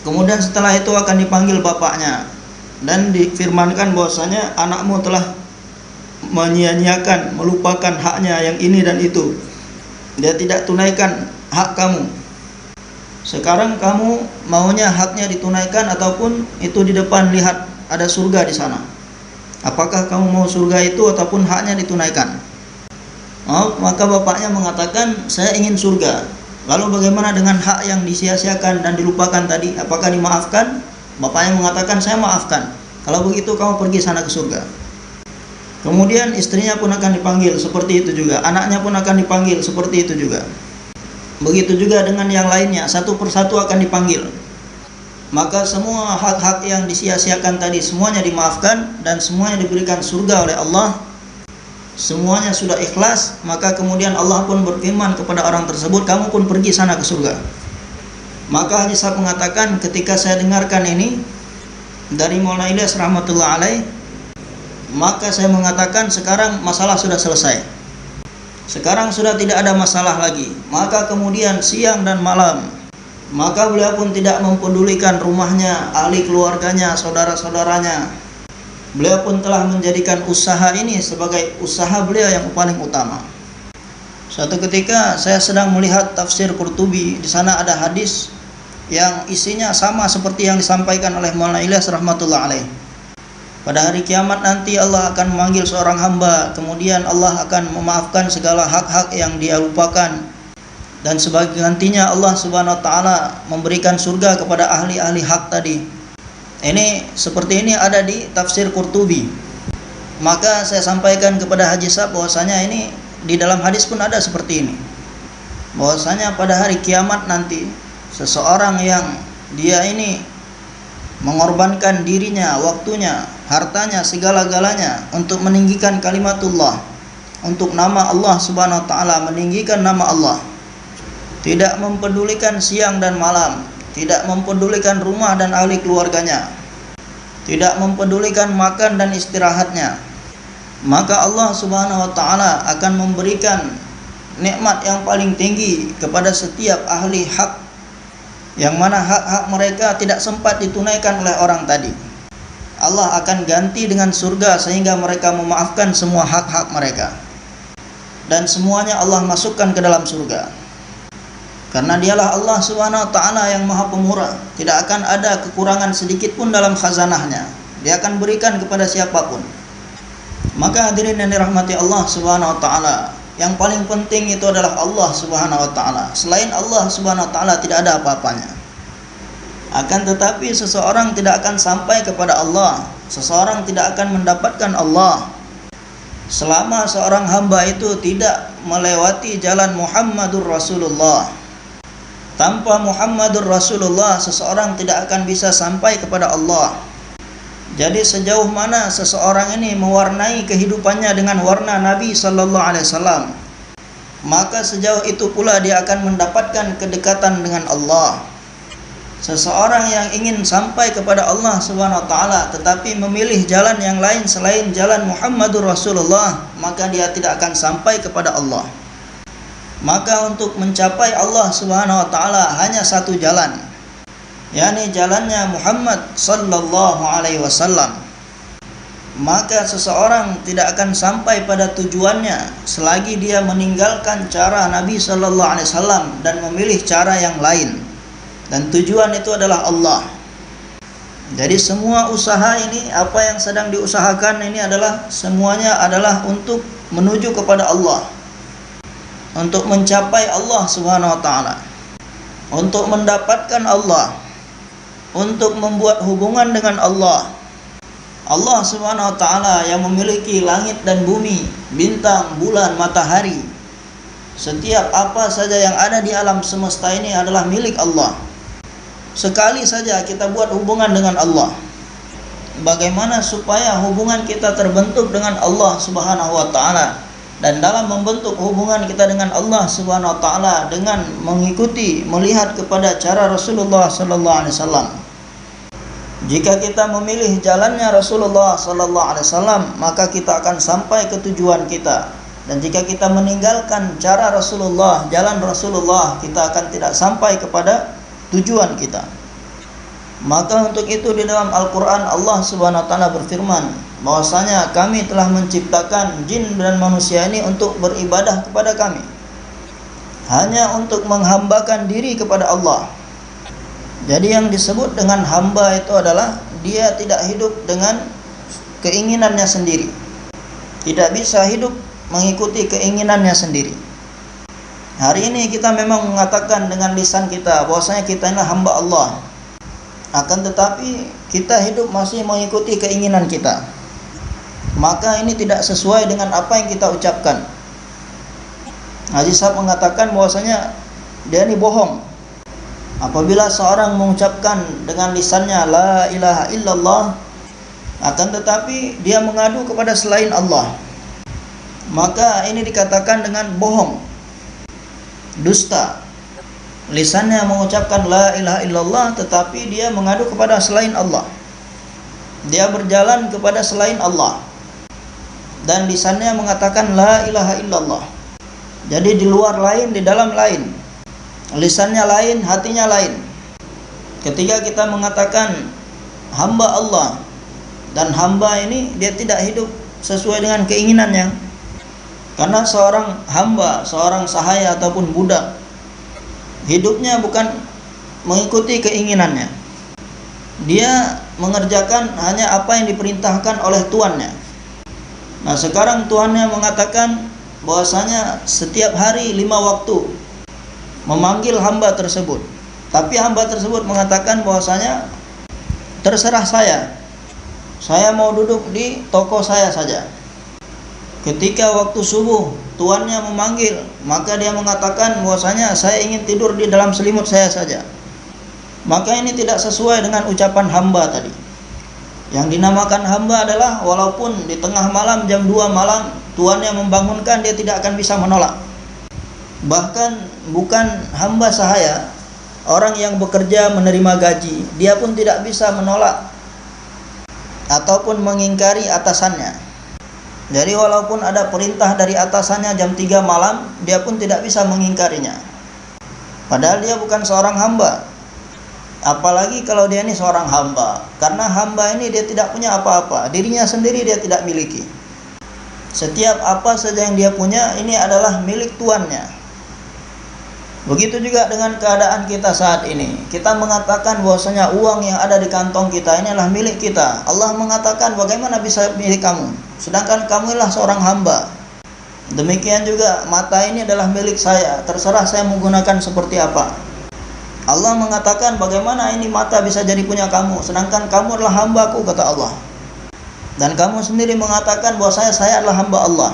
Kemudian setelah itu akan dipanggil bapaknya, dan difirmankan bahwasanya anakmu telah menyia-nyiakan, melupakan haknya yang ini dan itu. Dia tidak tunaikan hak kamu. Sekarang kamu maunya haknya ditunaikan, ataupun itu di depan lihat ada surga di sana? Apakah kamu mau surga itu ataupun haknya ditunaikan? Oh, maka bapaknya mengatakan, saya ingin surga. Lalu bagaimana dengan hak yang disia-siakan dan dilupakan tadi? Apakah dimaafkan? Bapaknya mengatakan, saya maafkan. Kalau begitu kamu pergi sana ke surga. Kemudian istrinya pun akan dipanggil seperti itu juga, anaknya pun akan dipanggil seperti itu juga. Begitu juga dengan yang lainnya, satu persatu akan dipanggil. Maka semua hak-hak yang disia-siakan tadi semuanya dimaafkan, dan semuanya diberikan surga oleh Allah semuanya sudah ikhlas, maka kemudian Allah pun berfirman kepada orang tersebut, kamu pun pergi sana ke surga. Maka Haji Sahab mengatakan, ketika saya dengarkan ini dari Maulana Ilyas rahmatullah alaih, maka saya mengatakan sekarang masalah sudah selesai. Sekarang sudah tidak ada masalah lagi. Maka kemudian siang dan malam, maka beliau pun tidak mempedulikan rumahnya, ahli keluarganya, saudara-saudaranya. Beliau pun telah menjadikan usaha ini sebagai usaha beliau yang paling utama. Suatu ketika saya sedang melihat tafsir Qurtubi, di sana ada hadis yang isinya sama seperti yang disampaikan oleh Maulana Ilyas rahmatullah alaih. Pada hari kiamat nanti Allah akan memanggil seorang hamba, kemudian Allah akan memaafkan segala hak-hak yang dia lupakan, dan sebagai gantinya Allah subhanahu wa ta'ala memberikan surga kepada ahli-ahli hak tadi. Ini seperti ini ada di tafsir Qurtubi. Maka saya sampaikan kepada Haji Sahab bahwasanya ini di dalam hadis pun ada seperti ini, bahwasanya pada hari kiamat nanti seseorang yang dia ini mengorbankan dirinya, waktunya, hartanya, segala-galanya untuk meninggikan kalimatullah, untuk nama Allah subhanahu wa ta'ala, meninggikan nama Allah, tidak mempedulikan siang dan malam, tidak mempedulikan rumah dan ahli keluarganya, tidak mempedulikan makan dan istirahatnya, maka Allah subhanahu wa ta'ala akan memberikan nikmat yang paling tinggi kepada setiap ahli hak, yang mana hak-hak mereka tidak sempat ditunaikan oleh orang tadi. Allah akan ganti dengan surga sehingga mereka memaafkan semua hak-hak mereka, dan semuanya Allah masukkan ke dalam surga. Karena dialah Allah subhanahu wa ta'ala yang maha pemurah, tidak akan ada kekurangan sedikit pun dalam khazanahnya. Dia akan berikan kepada siapapun. Maka hadirin yang dirahmati Allah subhanahu wa ta'ala, yang paling penting itu adalah Allah subhanahu wa ta'ala. Selain Allah subhanahu wa ta'ala tidak ada apa-apanya. Akan tetapi seseorang tidak akan sampai kepada Allah, seseorang tidak akan mendapatkan Allah selama seorang hamba itu tidak melewati jalan Muhammadur Rasulullah. Tanpa Muhammadur Rasulullah, seseorang tidak akan bisa sampai kepada Allah. Jadi sejauh mana seseorang ini mewarnai kehidupannya dengan warna Nabi sallallahu alaihi wasallam, maka sejauh itu pula dia akan mendapatkan kedekatan dengan Allah. Seseorang yang ingin sampai kepada Allah subhanahu wa ta'ala tetapi memilih jalan yang lain selain jalan Muhammadur Rasulullah, maka dia tidak akan sampai kepada Allah. Maka untuk mencapai Allah subhanahu wa ta'ala hanya satu jalan, yakni jalannya Muhammad sallallahu alaihi wasallam. Maka seseorang tidak akan sampai pada tujuannya selagi dia meninggalkan cara Nabi sallallahu alaihi wasallam dan memilih cara yang lain. Dan tujuan itu adalah Allah. Jadi semua usaha ini, apa yang sedang diusahakan ini adalah semuanya adalah untuk menuju kepada Allah, untuk mencapai Allah subhanahu wa ta'ala, untuk mendapatkan Allah, untuk membuat hubungan dengan Allah. Allah subhanahu wa ta'ala yang memiliki langit dan bumi, bintang, bulan, matahari. Setiap apa saja yang ada di alam semesta ini adalah milik Allah. Sekali saja kita buat hubungan dengan Allah, bagaimana supaya hubungan kita terbentuk dengan Allah subhanahu wa ta'ala? Dan dalam membentuk hubungan kita dengan Allah subhanahu wa ta'ala dengan mengikuti, melihat kepada cara Rasulullah sallallahu alaihi wasallam. Jika kita memilih jalannya Rasulullah sallallahu alaihi wasallam, maka kita akan sampai ke tujuan kita. Dan jika kita meninggalkan cara Rasulullah, jalan Rasulullah, kita akan tidak sampai kepada tujuan kita. Maka untuk itu di dalam Al-Quran Allah subhanahu wa ta'ala berfirman bahwasanya kami telah menciptakan jin dan manusia ini untuk beribadah kepada kami, hanya untuk menghambakan diri kepada Allah. Jadi yang disebut dengan hamba itu adalah dia tidak hidup dengan keinginannya sendiri, tidak bisa hidup mengikuti keinginannya sendiri. Hari ini kita memang mengatakan dengan lisan kita bahwasanya kita adalah hamba Allah, akan tetapi kita hidup masih mengikuti keinginan kita. Maka ini tidak sesuai dengan apa yang kita ucapkan. Haji Sahab mengatakan bahwasanya dia ini bohong apabila seorang mengucapkan dengan lisannya la ilaha illallah, akan tetapi dia mengadu kepada selain Allah. maka ini dikatakan dengan bohong, dusta. Lisannya mengucapkan la ilaha illallah, tetapi dia mengadu kepada selain Allah. Dia berjalan kepada selain Allah, dan lisannya mengatakan la ilaha illallah. Jadi di luar lain, di dalam lain. Lisannya lain, hatinya lain. Ketika kita mengatakan hamba Allah, dan hamba ini dia tidak hidup sesuai dengan keinginannya. Karena seorang hamba, seorang sahaya ataupun budak, hidupnya bukan mengikuti keinginannya. Dia mengerjakan hanya apa yang diperintahkan oleh tuannya. Nah, sekarang tuannya mengatakan bahwasanya setiap hari 5 waktu memanggil hamba tersebut. Tapi hamba tersebut mengatakan bahwasanya terserah saya mau duduk di toko saya saja. Ketika waktu subuh tuannya memanggil, maka dia mengatakan bahwasanya saya ingin tidur di dalam selimut saya saja. Maka ini tidak sesuai dengan ucapan hamba tadi. Yang dinamakan hamba adalah walaupun di tengah malam jam 2 malam tuannya membangunkan, dia tidak akan bisa menolak. Bahkan bukan hamba sahaya, orang yang bekerja menerima gaji, dia pun tidak bisa menolak ataupun mengingkari atasannya. Jadi walaupun ada perintah dari atasannya jam 3 malam, dia pun tidak bisa mengingkarinya. Padahal dia bukan seorang hamba. Apalagi kalau dia ini seorang hamba. Karena hamba ini dia tidak punya apa-apa, dirinya sendiri dia tidak miliki. Setiap apa saja yang dia punya ini adalah milik tuannya. Begitu juga dengan keadaan kita saat ini. Kita mengatakan bahwasanya uang yang ada di kantong kita ini adalah milik kita. Allah mengatakan bagaimana bisa milik kamu, sedangkan kamulah seorang hamba. Demikian juga mata ini adalah milik saya, terserah saya menggunakan seperti apa. Allah mengatakan bagaimana ini mata bisa jadi punya kamu, sedangkan kamu adalah hambaku, kata Allah. Dan kamu sendiri mengatakan bahwa saya adalah hamba Allah.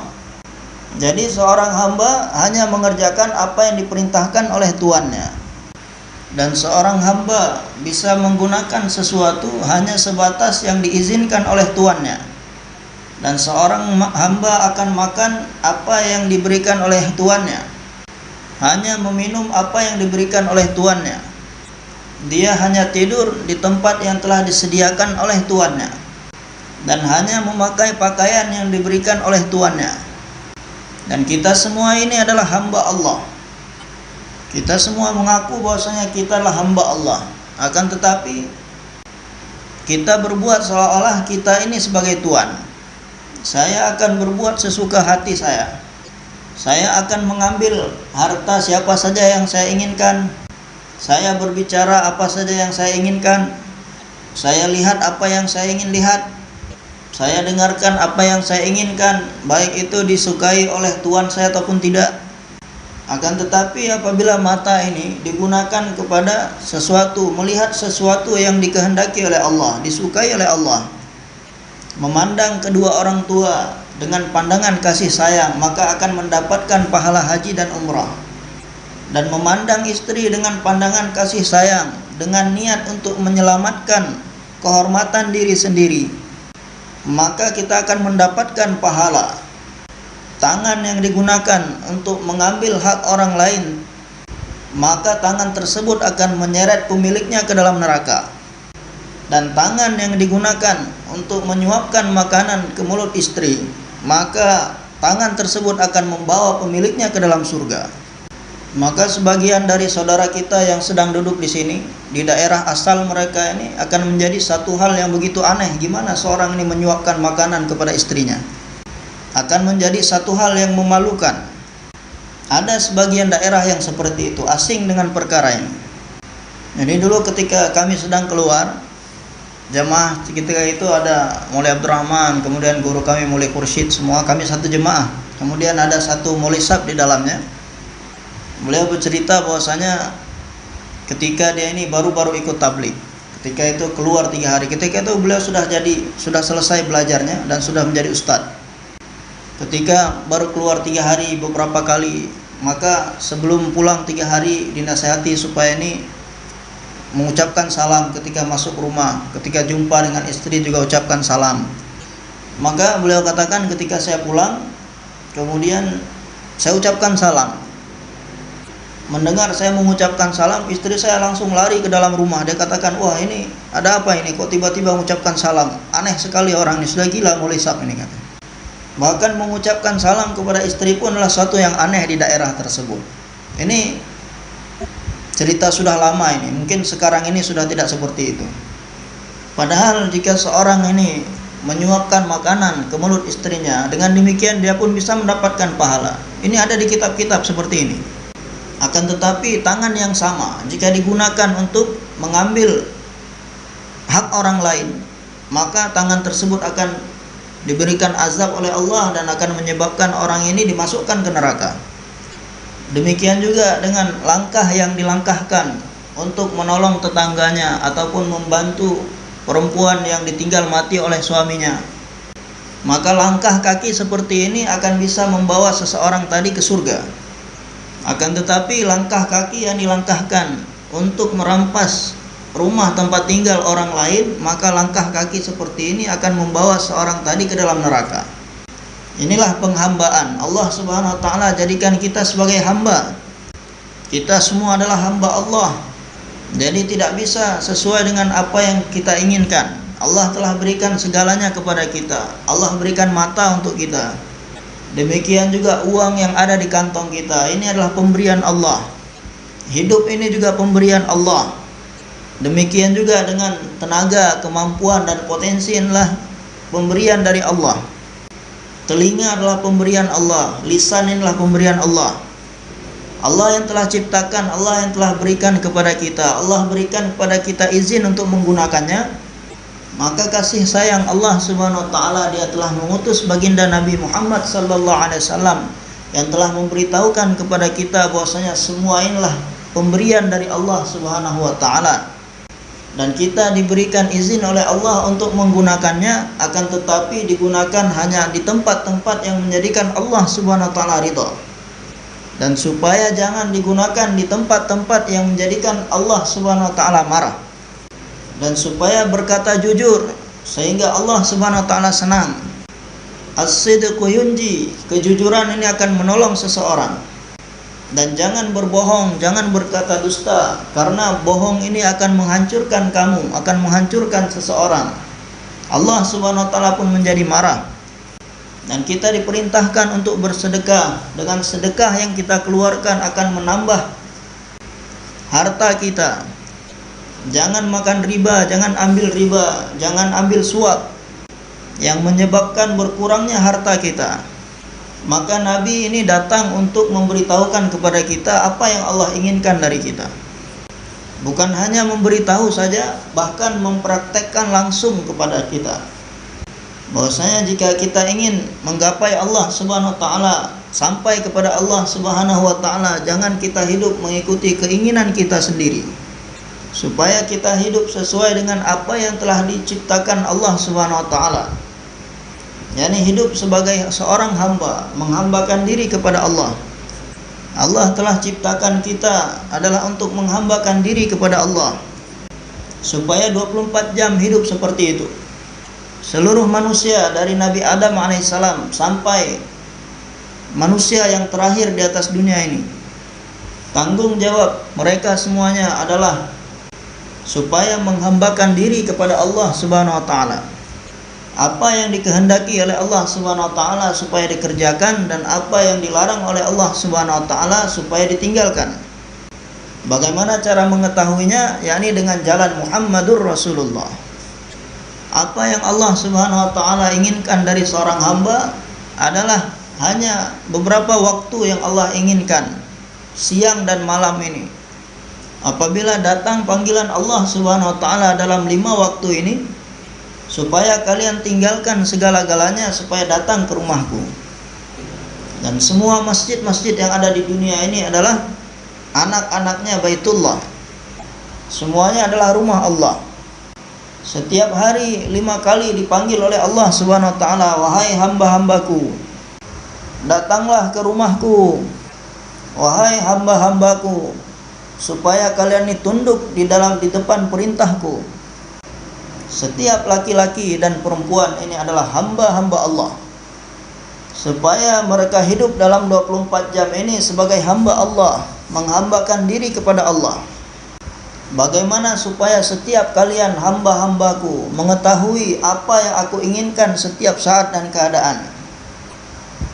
Jadi seorang hamba hanya mengerjakan apa yang diperintahkan oleh tuannya. Dan seorang hamba bisa menggunakan sesuatu hanya sebatas yang diizinkan oleh tuannya. Dan seorang hamba akan makan apa yang diberikan oleh tuannya, hanya meminum apa yang diberikan oleh tuannya. Dia hanya tidur di tempat yang telah disediakan oleh tuannya, dan hanya memakai pakaian yang diberikan oleh tuannya. Dan kita semua ini adalah hamba Allah. Kita semua mengaku bahwasanya kita adalah hamba Allah. Akan tetapi kita berbuat seolah-olah kita ini sebagai tuan. Saya akan berbuat sesuka hati saya. Saya akan mengambil harta siapa saja yang saya inginkan. Saya berbicara apa saja yang saya inginkan. Saya lihat apa yang saya ingin lihat. Saya dengarkan apa yang saya inginkan, baik itu disukai oleh tuan saya ataupun tidak. Akan tetapi apabila mata ini digunakan kepada sesuatu, melihat sesuatu yang dikehendaki oleh Allah, disukai oleh Allah, memandang kedua orang tua dengan pandangan kasih sayang, maka akan mendapatkan pahala haji dan umrah. Dan memandang istri dengan pandangan kasih sayang, dengan niat untuk menyelamatkan kehormatan diri sendiri, maka kita akan mendapatkan pahala. Tangan yang digunakan untuk mengambil hak orang lain, maka tangan tersebut akan menyeret pemiliknya ke dalam neraka. Dan tangan yang digunakan untuk menyuapkan makanan ke mulut istri, maka tangan tersebut akan membawa pemiliknya ke dalam surga. Maka sebagian dari saudara kita yang sedang duduk di sini, di daerah asal mereka ini, akan menjadi satu hal yang begitu aneh. Gimana seorang ini menyuapkan makanan kepada istrinya? Akan menjadi satu hal yang memalukan. Ada sebagian daerah yang seperti itu, asing dengan perkara ini. Jadi dulu ketika kami sedang keluar, jemaah ketika itu ada Mulai Abdurrahman, kemudian guru kami Mulai Khursyid, semua kami satu jemaah. Kemudian ada satu Mulai Sab di dalamnya. Beliau bercerita bahwasanya ketika dia ini baru-baru ikut tabligh, ketika itu keluar 3 hari, ketika itu beliau sudah selesai belajarnya dan sudah menjadi ustadz. Ketika baru keluar 3 hari beberapa kali, maka sebelum pulang 3 hari dinasihati supaya ini mengucapkan salam ketika masuk rumah, ketika jumpa dengan istri juga ucapkan salam. Maka beliau katakan ketika saya pulang, kemudian saya ucapkan salam. Mendengar saya mengucapkan salam, istri saya langsung lari ke dalam rumah. Dia katakan, wah ini ada apa ini, kok tiba-tiba mengucapkan salam, aneh sekali orang ini, sudah gila mulai sab ini kata. Bahkan mengucapkan salam kepada istri pun adalah suatu yang aneh di daerah tersebut. Ini cerita sudah lama ini, mungkin sekarang ini sudah tidak seperti itu. Padahal jika seorang ini menyuapkan makanan ke mulut istrinya, dengan demikian dia pun bisa mendapatkan pahala. Ini ada di kitab-kitab seperti ini. Akan tetapi tangan yang sama jika digunakan untuk mengambil hak orang lain, maka tangan tersebut akan diberikan azab oleh Allah dan akan menyebabkan orang ini dimasukkan ke neraka. Demikian juga dengan langkah yang dilangkahkan untuk menolong tetangganya ataupun membantu perempuan yang ditinggal mati oleh suaminya, maka langkah kaki seperti ini akan bisa membawa seseorang tadi ke surga. Akan tetapi langkah kaki yang dilangkahkan untuk merampas rumah tempat tinggal orang lain, maka langkah kaki seperti ini akan membawa seorang tadi ke dalam neraka. Inilah penghambaan. Allah Subhanahu wa taala jadikan kita sebagai hamba. Kita semua adalah hamba Allah. Jadi tidak bisa sesuai dengan apa yang kita inginkan. Allah telah berikan segalanya kepada kita. Allah berikan mata untuk kita. Demikian juga uang yang ada di kantong kita, ini adalah pemberian Allah. Hidup ini juga pemberian Allah. Demikian juga dengan tenaga, kemampuan dan potensi inilah pemberian dari Allah. Telinga adalah pemberian Allah, lisan inilah pemberian Allah. Allah yang telah ciptakan, Allah yang telah berikan kepada kita. Allah berikan kepada kita izin untuk menggunakannya. Maka kasih sayang Allah Subhanahu wa taala, Dia telah mengutus baginda Nabi Muhammad sallallahu alaihi wasallam yang telah memberitahukan kepada kita bahwasanya semua inilah pemberian dari Allah Subhanahu wa taala. Dan kita diberikan izin oleh Allah untuk menggunakannya, akan tetapi digunakan hanya di tempat-tempat yang menjadikan Allah Subhanahu wa taala ridha. Dan supaya jangan digunakan di tempat-tempat yang menjadikan Allah Subhanahu wa taala marah. Dan supaya berkata jujur sehingga Allah Subhanahu wa taala senang. As-sidqu yunji, kejujuran ini akan menolong seseorang. Dan jangan berbohong, jangan berkata dusta, karena bohong ini akan menghancurkan kamu, akan menghancurkan seseorang. Allah Subhanahu wa taala pun menjadi marah. Dan kita diperintahkan untuk bersedekah. Dengan sedekah yang kita keluarkan akan menambah harta kita. Jangan makan riba, jangan ambil riba, jangan ambil suap yang menyebabkan berkurangnya harta kita. Maka Nabi ini datang untuk memberitahukan kepada kita apa yang Allah inginkan dari kita. Bukan hanya memberitahu saja, bahkan mempraktekkan langsung kepada kita. Bahwasanya jika kita ingin menggapai Allah Subhanahu wa taala, sampai kepada Allah Subhanahu wa taala, jangan kita hidup mengikuti keinginan kita sendiri. Supaya kita hidup sesuai dengan apa yang telah diciptakan Allah Subhanahu wa taala. yakni hidup sebagai seorang hamba, menghambakan diri kepada Allah. Allah telah ciptakan kita adalah untuk menghambakan diri kepada Allah, supaya 24 jam hidup seperti itu. Seluruh manusia dari Nabi Adam alaihissalam sampai manusia yang terakhir di atas dunia ini, tanggung jawab mereka semuanya adalah supaya menghambakan diri kepada Allah Subhanahu wa taala. Apa yang dikehendaki oleh Allah Subhanahu wa taala supaya dikerjakan, dan apa yang dilarang oleh Allah Subhanahu wa taala supaya ditinggalkan. Bagaimana cara mengetahuinya? Yakni dengan jalan Muhammadur Rasulullah. Apa yang Allah Subhanahu wa taala inginkan dari seorang hamba adalah hanya beberapa waktu yang Allah inginkan, siang dan malam ini. Apabila datang panggilan Allah Subhanahu wa taala dalam 5 waktu ini, supaya kalian tinggalkan segala-galanya supaya datang ke rumahku. Dan semua masjid-masjid yang ada di dunia ini adalah anak-anaknya Baitullah. Semuanya adalah rumah Allah. Setiap hari 5 kali dipanggil oleh Allah Subhanahu wa taala, wahai hamba-hambaku, datanglah ke rumahku. Wahai hamba-hambaku, supaya kalian ini tunduk di depan perintahku. Setiap laki-laki dan perempuan ini adalah hamba-hamba Allah. supaya mereka hidup dalam 24 jam ini sebagai hamba Allah, menghambakan diri kepada Allah. Bagaimana supaya setiap kalian hamba-hambaku mengetahui apa yang aku inginkan setiap saat dan keadaan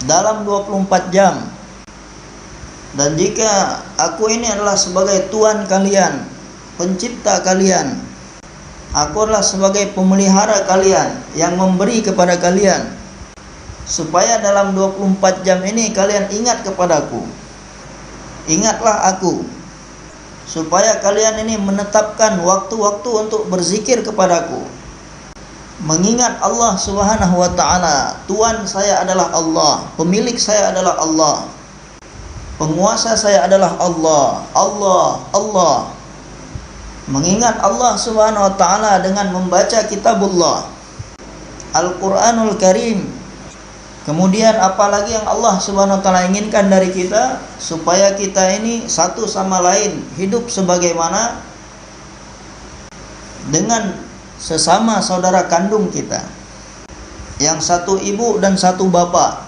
dalam 24 jam. Dan jika aku ini adalah sebagai Tuhan kalian, pencipta kalian, aku adalah sebagai pemelihara kalian yang memberi kepada kalian, supaya dalam 24 jam ini kalian ingat kepadaku. Ingatlah aku, supaya kalian ini menetapkan waktu-waktu untuk berzikir kepadaku, mengingat Allah Subhanahu wa ta'ala. Tuhan saya adalah Allah, pemilik saya adalah Allah, penguasa saya adalah Allah. Allah. Mengingat Allah Subhanahu wa ta'ala dengan membaca kitabullah, Al-Quranul Karim. Kemudian apalagi yang Allah Subhanahu wa ta'ala inginkan dari kita, supaya kita ini satu sama lain hidup sebagaimana dengan sesama saudara kandung kita, yang satu ibu dan satu bapak.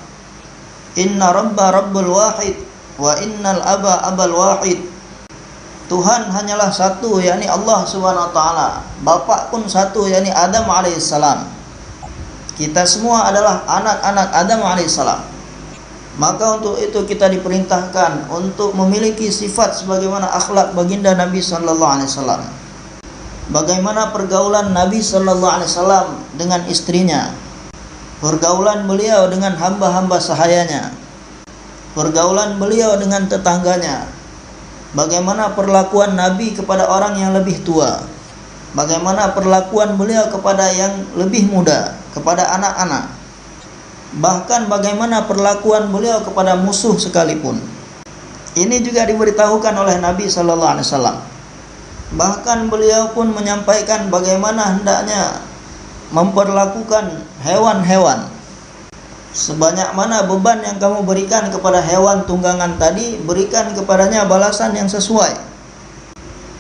Inna rabba rabbul wahid wa innal aba abal wahid. Tuhan hanyalah satu, yakni Allah Subhanahu wa ta'ala. Bapak pun satu, yakni Adam alaihissalam. Kita semua adalah anak-anak Adam alaihissalam. Maka untuk itu kita diperintahkan untuk memiliki sifat sebagaimana akhlak baginda Nabi sallallahu alaihi wasallam. Bagaimana pergaulan Nabi sallallahu alaihi wasallam dengan istrinya, pergaulan beliau dengan hamba-hamba sahayanya, pergaulan beliau dengan tetangganya, bagaimana perlakuan Nabi kepada orang yang lebih tua, bagaimana perlakuan beliau kepada yang lebih muda, kepada anak-anak, bahkan bagaimana perlakuan beliau kepada musuh sekalipun. Ini juga diberitahukan oleh Nabi sallallahu alaihi wasallam. Bahkan beliau pun menyampaikan bagaimana hendaknya memperlakukan hewan-hewan. Sebanyak mana beban yang kamu berikan kepada hewan tunggangan tadi, berikan kepadanya balasan yang sesuai.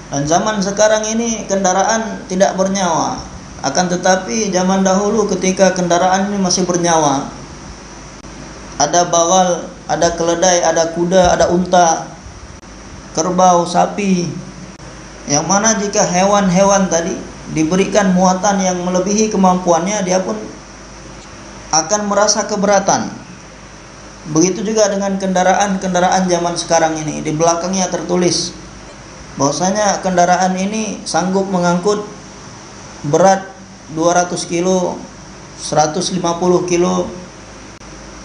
Dan zaman sekarang ini kendaraan tidak bernyawa. Akan tetapi zaman dahulu ketika kendaraan ini masih bernyawa, ada bawal, ada keledai, ada kuda, ada unta, kerbau, sapi, yang mana jika hewan-hewan tadi diberikan muatan yang melebihi kemampuannya, dia pun akan merasa keberatan. Begitu juga dengan kendaraan-kendaraan zaman sekarang ini. Di belakangnya tertulis bahwasanya kendaraan ini sanggup mengangkut berat 200 kilo, 150 kilo.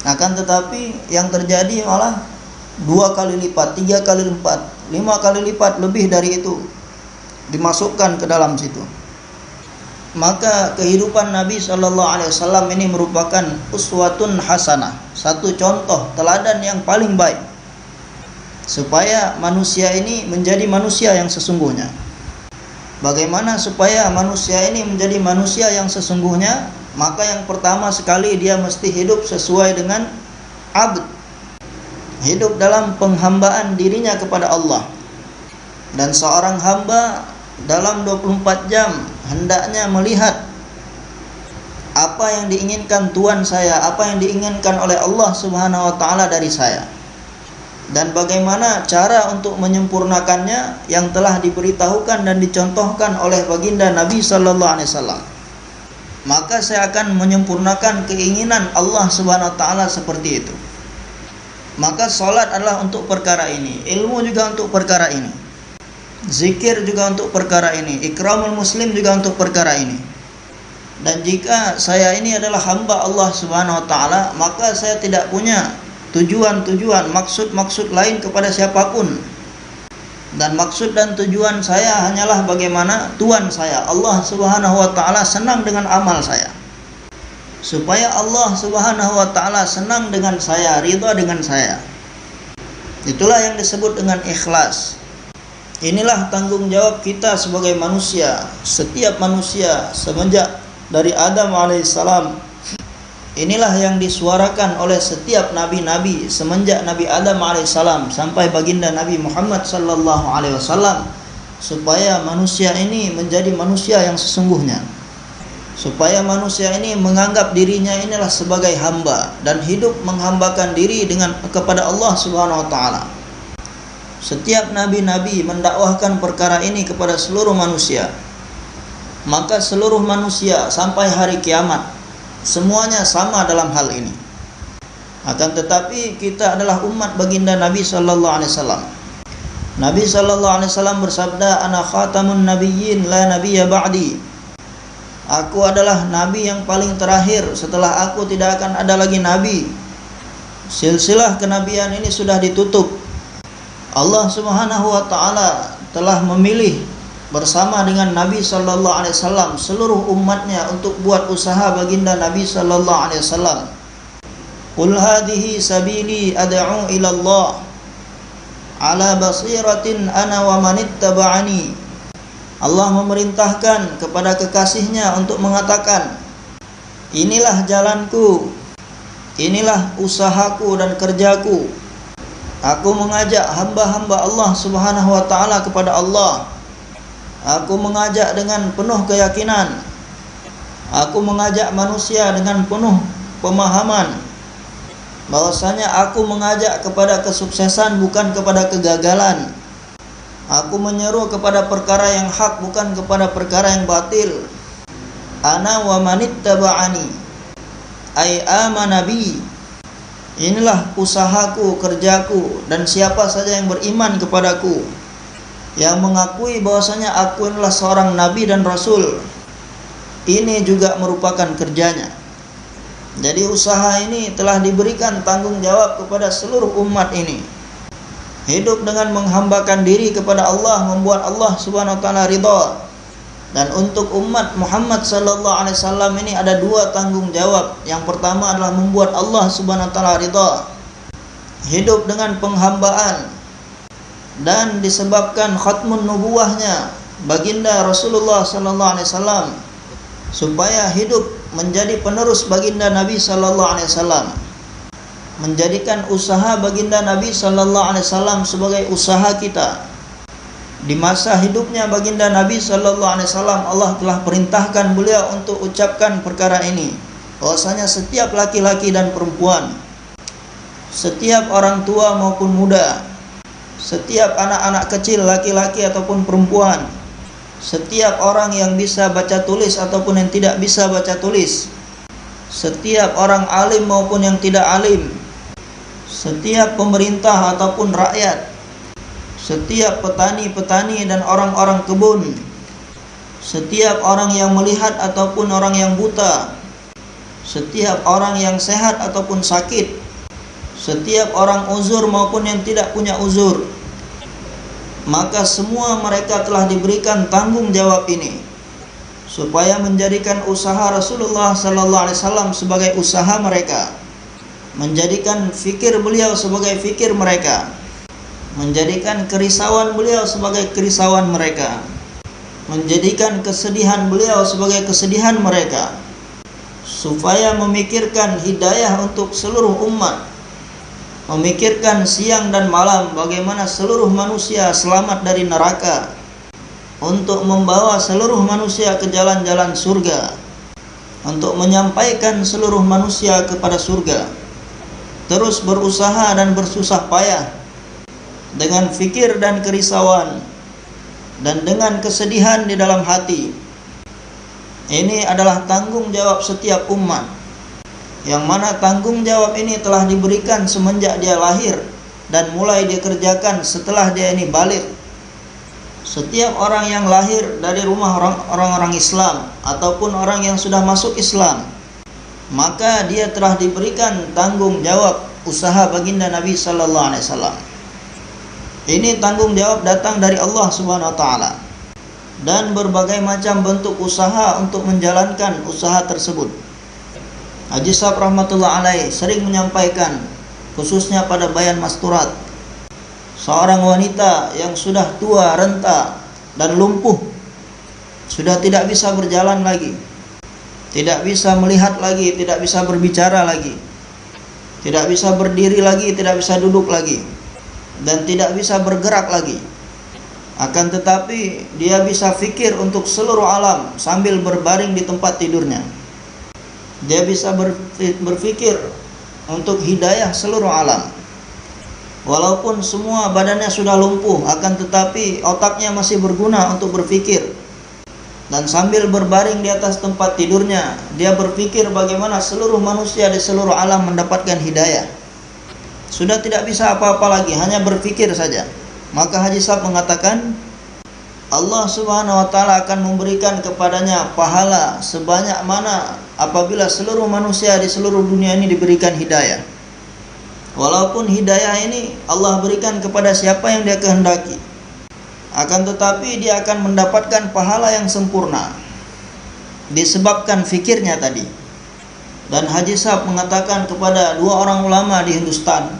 Akan tetapi yang terjadi malah 2 kali lipat, 3 kali lipat, 5 kali lipat lebih dari itu dimasukkan ke dalam situ. Maka kehidupan Nabi sallallahu alaihi wasallam ini merupakan uswatun hasanah, satu contoh teladan yang paling baik, supaya manusia ini menjadi manusia yang sesungguhnya. Bagaimana supaya manusia ini menjadi manusia yang sesungguhnya? Maka yang pertama sekali dia mesti hidup sesuai dengan abd, hidup dalam penghambaan dirinya kepada Allah. Dan seorang hamba dalam 24 jam hendaknya melihat apa yang diinginkan Tuhan saya, apa yang diinginkan oleh Allah Subhanahu wa ta'ala dari saya, dan bagaimana cara untuk menyempurnakannya yang telah diberitahukan dan dicontohkan oleh baginda Nabi sallallahu alaihi wasallam. Maka saya akan menyempurnakan keinginan Allah Subhanahu wa ta'ala seperti itu. Maka salat adalah untuk perkara ini, ilmu juga untuk perkara ini, zikir juga untuk perkara ini, ikramul muslim juga untuk perkara ini. Dan jika saya ini adalah hamba Allah Subhanahu wa ta'ala, maka saya tidak punya tujuan-tujuan, maksud-maksud lain kepada siapapun. Dan maksud dan tujuan saya hanyalah bagaimana Tuhan saya, Allah Subhanahu wa ta'ala senang dengan amal saya, supaya Allah Subhanahu wa ta'ala senang dengan saya, ridha dengan saya. Itulah yang disebut dengan ikhlas. Inilah tanggung jawab kita sebagai manusia. Setiap manusia semenjak dari Adam alaihissalam, inilah yang disuarakan oleh setiap nabi-nabi semenjak Nabi Adam alaihissalam sampai baginda Nabi Muhammad sallallahu alaihi wasallam, supaya manusia ini menjadi manusia yang sesungguhnya, supaya manusia ini menganggap dirinya inilah sebagai hamba dan hidup menghambakan diri kepada Allah Subhanahu wa taala. Setiap nabi-nabi mendakwahkan perkara ini kepada seluruh manusia. Maka seluruh manusia sampai hari kiamat semuanya sama dalam hal ini. Akan tetapi kita adalah umat baginda Nabi sallallahu alaihi wasallam. Nabi sallallahu alaihi wasallam bersabda, "Ana khatamun nabiyyin la nabiyya ba'di." Aku adalah nabi yang paling terakhir, setelah aku tidak akan ada lagi nabi. Silsilah kenabian ini sudah ditutup. Allah Subhanahu wa taala telah memilih bersama dengan Nabi sallallahu alaihi wasallam seluruh umatnya untuk buat usaha baginda Nabi sallallahu alaihi wasallam. Qul hadhihi sabili ad'u ila Allah ala basiratin ana wa manittaba'ani. Allah memerintahkan kepada kekasihnya untuk mengatakan, inilah jalanku, inilah usahaku dan kerjaku. Aku mengajak hamba-hamba Allah Subhanahu wa taala kepada Allah. Aku mengajak dengan penuh keyakinan. Aku mengajak manusia dengan penuh pemahaman bahwasanya aku mengajak kepada kesuksesan bukan kepada kegagalan. Aku menyeru kepada perkara yang hak bukan kepada perkara yang batil. Ana wa manittaba'ani ay amana bi. Inilah usahaku, kerjaku, dan siapa saja yang beriman kepadaku, yang mengakui bahwasanya aku adalah seorang nabi dan rasul, ini juga merupakan kerjanya. Jadi usaha ini telah diberikan tanggung jawab kepada seluruh umat ini. Hidup dengan menghambakan diri kepada Allah, membuat Allah Subhanahu wa taala ridha. Dan untuk umat Muhammad sallallahu alaihi wasallam ini ada dua tanggung jawab. Yang pertama adalah membuat Allah Subhanahu wa taala ridha. Hidup dengan penghambaan, dan disebabkan khatmun nubuwahnya baginda Rasulullah sallallahu alaihi wasallam supaya hidup menjadi penerus baginda Nabi sallallahu alaihi wasallam, menjadikan usaha baginda Nabi sallallahu alaihi wasallam sebagai usaha kita. Di masa hidupnya baginda Nabi sallallahu alaihi wasallam, Allah telah perintahkan beliau untuk ucapkan perkara ini, bahwasanya setiap laki-laki dan perempuan, setiap orang tua maupun muda, setiap anak-anak kecil laki-laki ataupun perempuan, setiap orang yang bisa baca tulis ataupun yang tidak bisa baca tulis, setiap orang alim maupun yang tidak alim, setiap pemerintah ataupun rakyat, setiap petani-petani dan orang-orang kebun, setiap orang yang melihat ataupun orang yang buta, setiap orang yang sehat ataupun sakit, setiap orang uzur maupun yang tidak punya uzur, maka semua mereka telah diberikan tanggung jawab ini supaya menjadikan usaha Rasulullah sallallahu alaihi wasallam sebagai usaha mereka, menjadikan fikir beliau sebagai fikir mereka, menjadikan kerisauan beliau sebagai kerisauan mereka, menjadikan kesedihan beliau sebagai kesedihan mereka, supaya memikirkan hidayah untuk seluruh umat, memikirkan siang dan malam bagaimana seluruh manusia selamat dari neraka, untuk membawa seluruh manusia ke jalan-jalan surga, untuk menyampaikan seluruh manusia kepada surga. Terus berusaha dan bersusah payah dengan fikir dan kerisauan dan dengan kesedihan di dalam hati. Ini adalah tanggung jawab setiap umat, yang mana tanggung jawab ini telah diberikan semenjak dia lahir dan mulai dikerjakan setelah dia ini balik. Setiap orang yang lahir dari rumah orang-orang Islam ataupun orang yang sudah masuk Islam, maka dia telah diberikan tanggung jawab usaha baginda Nabi sallallahu alaihi wasallam. Ini tanggung jawab datang dari Allah Subhanahu wa taala, dan berbagai macam bentuk usaha untuk menjalankan usaha tersebut. Haji Sahab rahmatullah alaih sering menyampaikan, khususnya pada bayan masturat, seorang wanita yang sudah tua, renta dan lumpuh, sudah tidak bisa berjalan lagi, tidak bisa melihat lagi, tidak bisa berbicara lagi, tidak bisa berdiri lagi, tidak bisa duduk lagi, dan tidak bisa bergerak lagi. Akan tetapi dia bisa fikir untuk seluruh alam sambil berbaring di tempat tidurnya. Dia bisa berfikir untuk hidayah seluruh alam. Walaupun semua badannya sudah lumpuh, akan tetapi otaknya masih berguna untuk berfikir. Dan sambil berbaring di atas tempat tidurnya, dia berpikir bagaimana seluruh manusia di seluruh alam mendapatkan hidayah. Sudah tidak bisa apa-apa lagi, hanya berpikir saja. Maka Haji Sahab mengatakan, Allah Subhanahu wa taala akan memberikan kepadanya pahala sebanyak mana apabila seluruh manusia di seluruh dunia ini diberikan hidayah. Walaupun hidayah ini Allah berikan kepada siapa yang dia kehendaki, akan tetapi dia akan mendapatkan pahala yang sempurna disebabkan fikirnya tadi. Dan Haji Sahab mengatakan kepada dua orang ulama di Hindustan,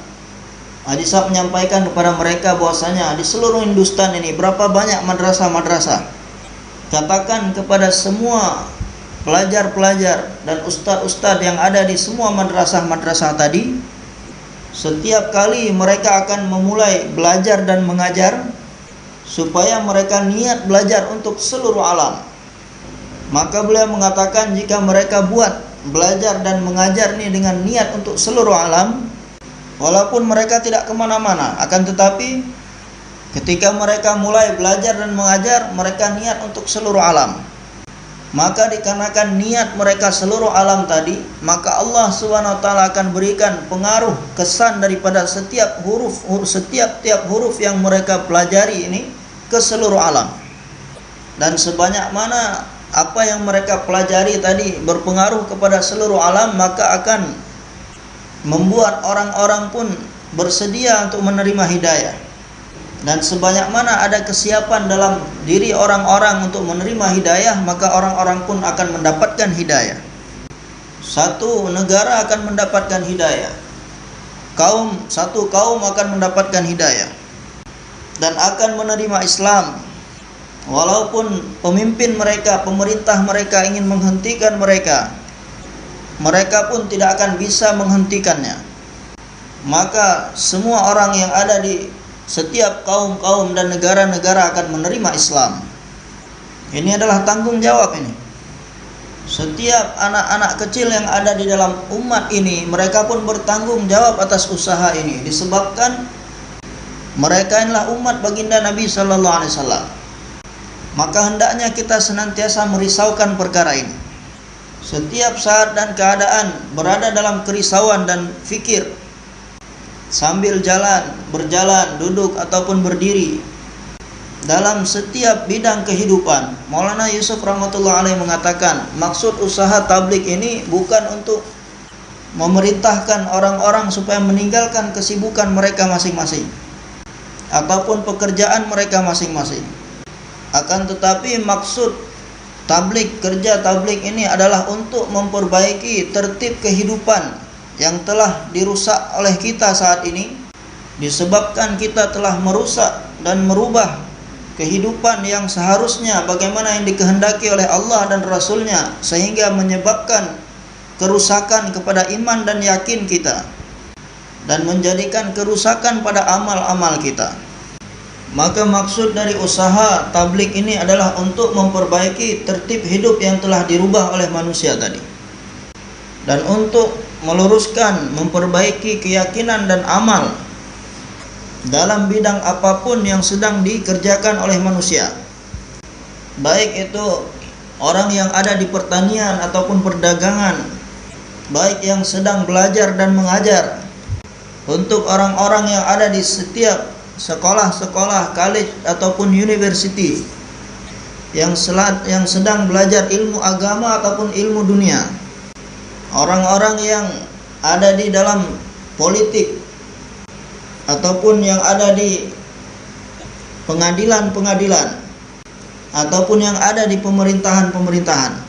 Haji Sahab menyampaikan kepada mereka bahwasanya di seluruh Hindustan ini berapa banyak madrasah-madrasah. Katakan kepada semua pelajar-pelajar dan ustadz-ustadz yang ada di semua madrasah-madrasah tadi, setiap kali mereka akan memulai belajar dan mengajar, supaya mereka niat belajar untuk seluruh alam. Maka beliau mengatakan jika mereka buat belajar dan mengajar ini dengan niat untuk seluruh alam, walaupun mereka tidak kemana-mana, akan tetapi ketika mereka mulai belajar dan mengajar, mereka niat untuk seluruh alam. Maka dikarenakan niat mereka seluruh alam tadi, maka Allah Subhanahu wa taala akan berikan pengaruh kesan daripada setiap huruf yang mereka pelajari ini ke seluruh alam. Dan sebanyak mana apa yang mereka pelajari tadi berpengaruh kepada seluruh alam, maka akan membuat orang-orang pun bersedia untuk menerima hidayah. Dan sebanyak mana ada kesiapan dalam diri orang-orang untuk menerima hidayah, maka orang-orang pun akan mendapatkan hidayah. Satu negara akan mendapatkan hidayah, satu kaum akan mendapatkan hidayah dan akan menerima Islam. Walaupun pemimpin mereka, pemerintah mereka ingin menghentikan mereka, mereka pun tidak akan bisa menghentikannya. Maka semua orang yang ada di setiap kaum-kaum dan negara-negara akan menerima Islam. Ini adalah tanggung jawab ini. Setiap anak-anak kecil yang ada di dalam umat ini, mereka pun bertanggung jawab atas usaha ini, disebabkan mereka inilah umat baginda Nabi sallallahu alaihi wasallam. Maka hendaknya kita senantiasa merisaukan perkara ini. Setiap saat dan keadaan berada dalam kerisauan dan fikir, sambil berjalan, duduk ataupun berdiri, dalam setiap bidang kehidupan. Maulana Yusuf rahmatullah alaih mengatakan, maksud usaha tablik ini bukan untuk memerintahkan orang-orang supaya meninggalkan kesibukan mereka masing-masing ataupun pekerjaan mereka masing-masing. Akan tetapi maksud kerja tablik ini adalah untuk memperbaiki tertib kehidupan yang telah dirusak oleh kita saat ini, disebabkan kita telah merusak dan merubah kehidupan yang seharusnya bagaimana yang dikehendaki oleh Allah dan Rasulnya, sehingga menyebabkan kerusakan kepada iman dan yakin kita dan menjadikan kerusakan pada amal-amal kita. Maka maksud dari usaha tablik ini adalah untuk memperbaiki tertib hidup yang telah dirubah oleh manusia tadi, dan untuk meluruskan, memperbaiki keyakinan dan amal dalam bidang apapun yang sedang dikerjakan oleh manusia, baik itu orang yang ada di pertanian ataupun perdagangan, baik yang sedang belajar dan mengajar, untuk orang-orang yang ada di setiap sekolah-sekolah, college ataupun university yang sedang belajar ilmu agama ataupun ilmu dunia, orang-orang yang ada di dalam politik ataupun yang ada di pengadilan-pengadilan ataupun yang ada di pemerintahan-pemerintahan,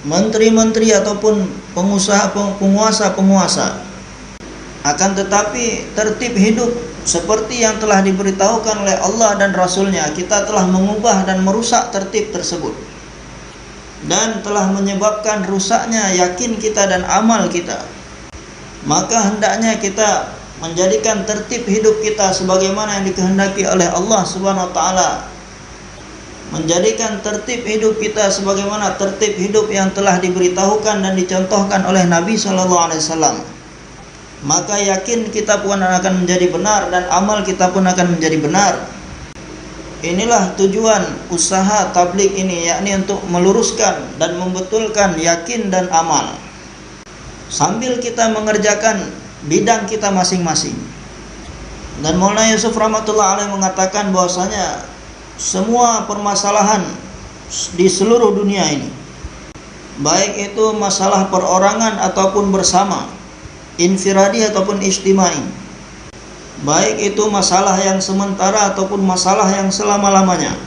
menteri-menteri ataupun penguasa-penguasa. Akan tetapi tertib hidup seperti yang telah diberitahukan oleh Allah dan Rasulnya, kita telah mengubah dan merusak tertib tersebut, dan telah menyebabkan rusaknya yakin kita dan amal kita. Maka hendaknya kita menjadikan tertib hidup kita sebagaimana yang dikehendaki oleh Allah Subhanahu wa taala menjadikan tertib hidup kita sebagaimana tertib hidup yang telah diberitahukan dan dicontohkan oleh Nabi sallallahu alaihi wasallam, maka yakin kita pun akan menjadi benar dan amal kita pun akan menjadi benar. Inilah tujuan usaha tabligh ini, yakni untuk meluruskan dan membetulkan yakin dan amal sambil kita mengerjakan bidang kita masing-masing. Dan Maulana Yusuf rahmatullah alaih mengatakan bahwasanya semua permasalahan di seluruh dunia ini, baik itu masalah perorangan ataupun bersama, infiradi ataupun ijtimai, baik itu masalah yang sementara ataupun masalah yang selama-lamanya.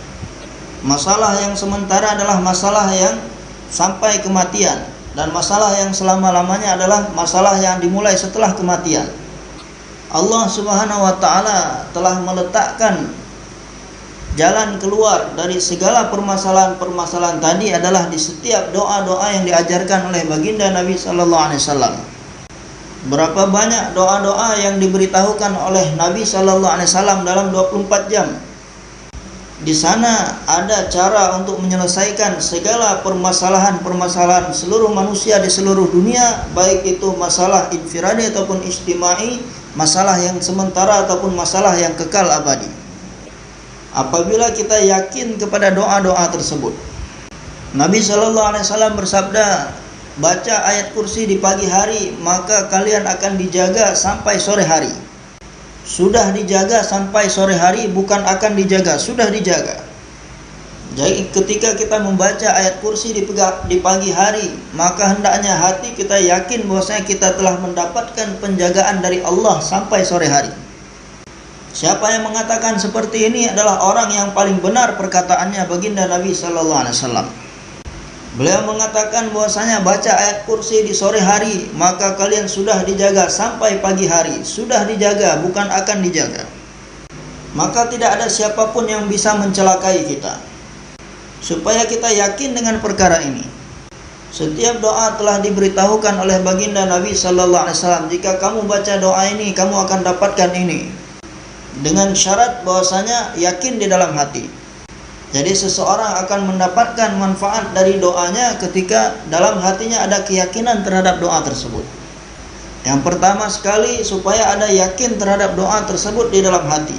Masalah yang sementara adalah masalah yang sampai kematian, dan masalah yang selama-lamanya adalah masalah yang dimulai setelah kematian. Allah Subhanahu wa taala telah meletakkan jalan keluar dari segala permasalahan-permasalahan tadi adalah di setiap doa-doa yang diajarkan oleh baginda Nabi sallallahu alaihi wasallam. Berapa banyak doa-doa yang diberitahukan oleh Nabi sallallahu alaihi wasallam dalam 24 jam. Di sana ada cara untuk menyelesaikan segala permasalahan-permasalahan seluruh manusia di seluruh dunia, baik itu masalah infiradi ataupun ijtimai, masalah yang sementara ataupun masalah yang kekal abadi. Apabila kita yakin kepada doa-doa tersebut, Nabi sallallahu alaihi wasallam bersabda, baca ayat kursi di pagi hari maka kalian akan dijaga sampai sore hari. Sudah dijaga sampai sore hari, bukan akan dijaga, sudah dijaga. Jadi ketika kita membaca ayat kursi di pagi hari, maka hendaknya hati kita yakin bahwasanya kita telah mendapatkan penjagaan dari Allah sampai sore hari. Siapa yang mengatakan seperti ini adalah orang yang paling benar perkataannya baginda Nabi sallallahu alaihi wasallam. Beliau mengatakan bahwasanya baca ayat kursi di sore hari maka kalian sudah dijaga sampai pagi hari, sudah dijaga, bukan akan dijaga. Maka tidak ada siapapun yang bisa mencelakai kita. Supaya kita yakin dengan perkara ini, setiap doa telah diberitahukan oleh baginda Nabi sallallahu alaihi wasallam, jika kamu baca doa ini kamu akan dapatkan ini, dengan syarat bahwasanya yakin di dalam hati. Jadi seseorang akan mendapatkan manfaat dari doanya ketika dalam hatinya ada keyakinan terhadap doa tersebut. Yang pertama sekali, supaya ada yakin terhadap doa tersebut di dalam hati.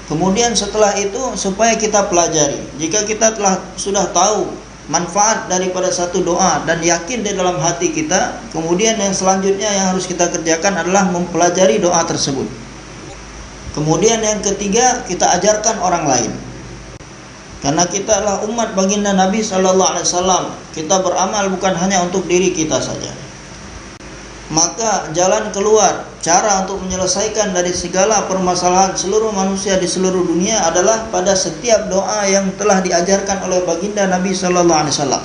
Kemudian setelah itu supaya kita pelajari. Jika kita sudah tahu manfaat daripada satu doa dan yakin di dalam hati kita, kemudian yang selanjutnya yang harus kita kerjakan adalah mempelajari doa tersebut. Kemudian yang ketiga, kita ajarkan orang lain. Karena kita adalah umat baginda Nabi sallallahu alaihi wasallam, kita beramal bukan hanya untuk diri kita saja. Maka jalan keluar, cara untuk menyelesaikan dari segala permasalahan seluruh manusia di seluruh dunia adalah pada setiap doa yang telah diajarkan oleh baginda Nabi sallallahu alaihi wasallam.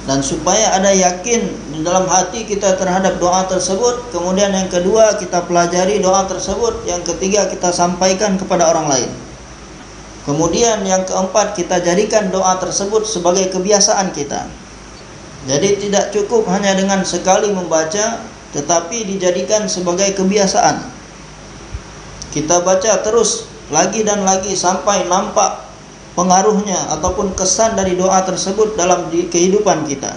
Dan supaya ada yakin di dalam hati kita terhadap doa tersebut, kemudian yang kedua kita pelajari doa tersebut, yang ketiga kita sampaikan kepada orang lain. Kemudian yang keempat, kita jadikan doa tersebut sebagai kebiasaan kita. Jadi tidak cukup hanya dengan sekali membaca, tetapi dijadikan sebagai kebiasaan. Kita baca terus lagi dan lagi sampai nampak pengaruhnya ataupun kesan dari doa tersebut dalam kehidupan kita.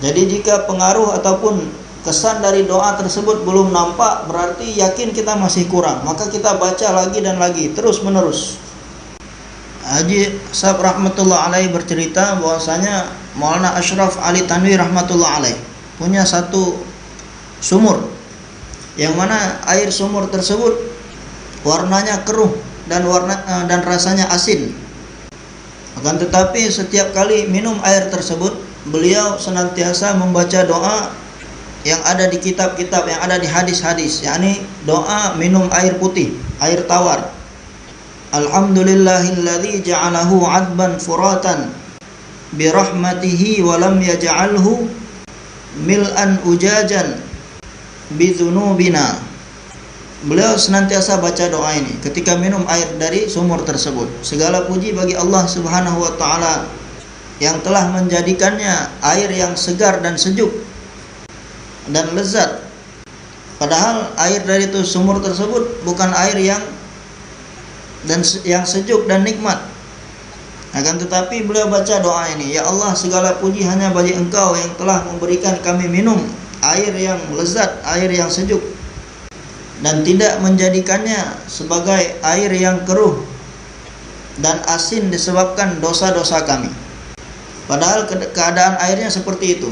Jadi jika pengaruh ataupun kesan dari doa tersebut belum nampak, berarti yakin kita masih kurang. Maka kita baca lagi dan lagi terus menerus. Haji Sahab rahmatullah alaih bercerita bahwasanya Maulana Ashraf Ali Tanwi rahmatullah alaih punya satu sumur, yang mana air sumur tersebut warnanya keruh dan rasanya asin. Akan tetapi setiap kali minum air tersebut, beliau senantiasa membaca doa yang ada di kitab-kitab, yang ada di hadis-hadis, yakni doa minum air putih, air tawar. Alhamdulillahilladzi ja'alahu 'adban furatan birahmatihi wa lam yaj'alhu mil'an ujajan bidzunubina. Beliau senantiasa baca doa ini ketika minum air dari sumur tersebut. Segala puji bagi Allah Subhanahu wa taala yang telah menjadikannya air yang segar dan sejuk dan lezat. Padahal air dari itu sumur tersebut bukan air yang sejuk dan nikmat, Akan tetapi beliau baca doa ini, ya Allah, segala puji hanya bagi Engkau yang telah memberikan kami minum air yang lezat, air yang sejuk, dan tidak menjadikannya sebagai air yang keruh dan asin disebabkan dosa-dosa kami. Padahal keadaan airnya seperti itu.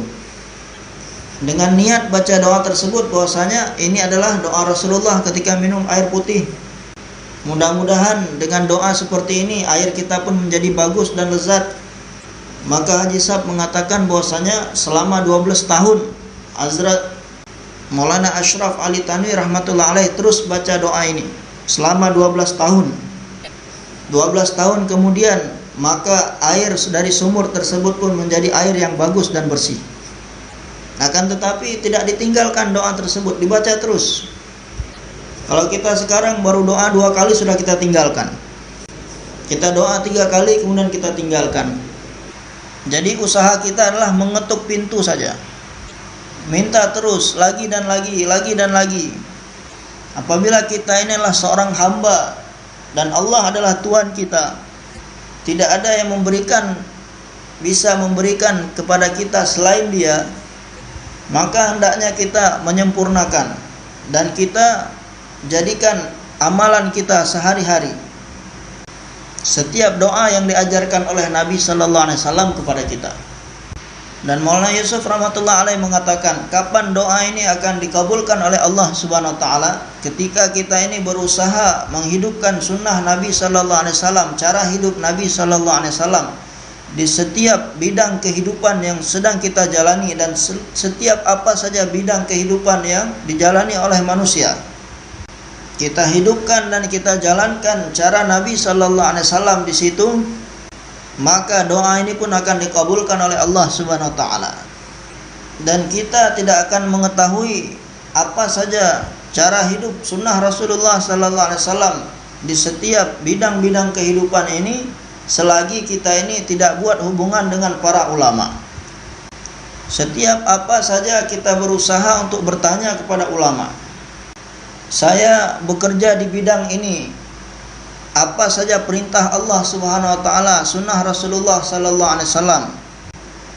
Dengan niat baca doa tersebut bahwasanya ini adalah doa Rasulullah ketika minum air putih. Mudah-mudahan dengan doa seperti ini air kita pun menjadi bagus dan lezat. Maka Haji Sab mengatakan bahwasanya selama 12 tahun Hazrat Maulana Ashraf Ali Tanwi rahmatullah alaih terus baca doa ini selama 12 tahun. 12 tahun kemudian maka air dari sumur tersebut pun menjadi air yang bagus dan bersih. Akan tetapi tidak ditinggalkan doa tersebut, dibaca terus. Kalau kita sekarang baru doa 2 kali sudah kita tinggalkan. Kita doa 3 kali kemudian kita tinggalkan. Jadi usaha kita adalah mengetuk pintu saja. Minta terus, lagi dan lagi, lagi dan lagi. Apabila kita ini adalah seorang hamba dan Allah adalah Tuhan kita, tidak ada yang bisa memberikan kepada kita selain Dia, maka hendaknya kita menyempurnakan dan kita jadikan amalan kita sehari-hari setiap doa yang diajarkan oleh Nabi sallallahu alaihi wasallam kepada kita. Dan Maulana Yusuf rahmatullah alaih mengatakan, kapan doa ini akan dikabulkan oleh Allah Subhanahu wa taala? Ketika kita ini berusaha menghidupkan sunnah Nabi sallallahu alaihi wasallam, cara hidup Nabi sallallahu alaihi wasallam di setiap bidang kehidupan yang sedang kita jalani dan setiap apa saja bidang kehidupan yang dijalani oleh manusia. Kita hidupkan dan kita jalankan cara Nabi sallallahu alaihi wasallam di situ, maka doa ini pun akan dikabulkan oleh Allah Subhanahu wa taala. Dan kita tidak akan mengetahui apa saja cara hidup sunnah Rasulullah sallallahu alaihi wasallam di setiap bidang-bidang kehidupan ini selagi kita ini tidak buat hubungan dengan para ulama. Setiap apa saja kita berusaha untuk bertanya kepada ulama. Saya bekerja di bidang ini, apa saja perintah Allah Subhanahu wa taala, sunnah Rasulullah sallallahu alaihi wasallam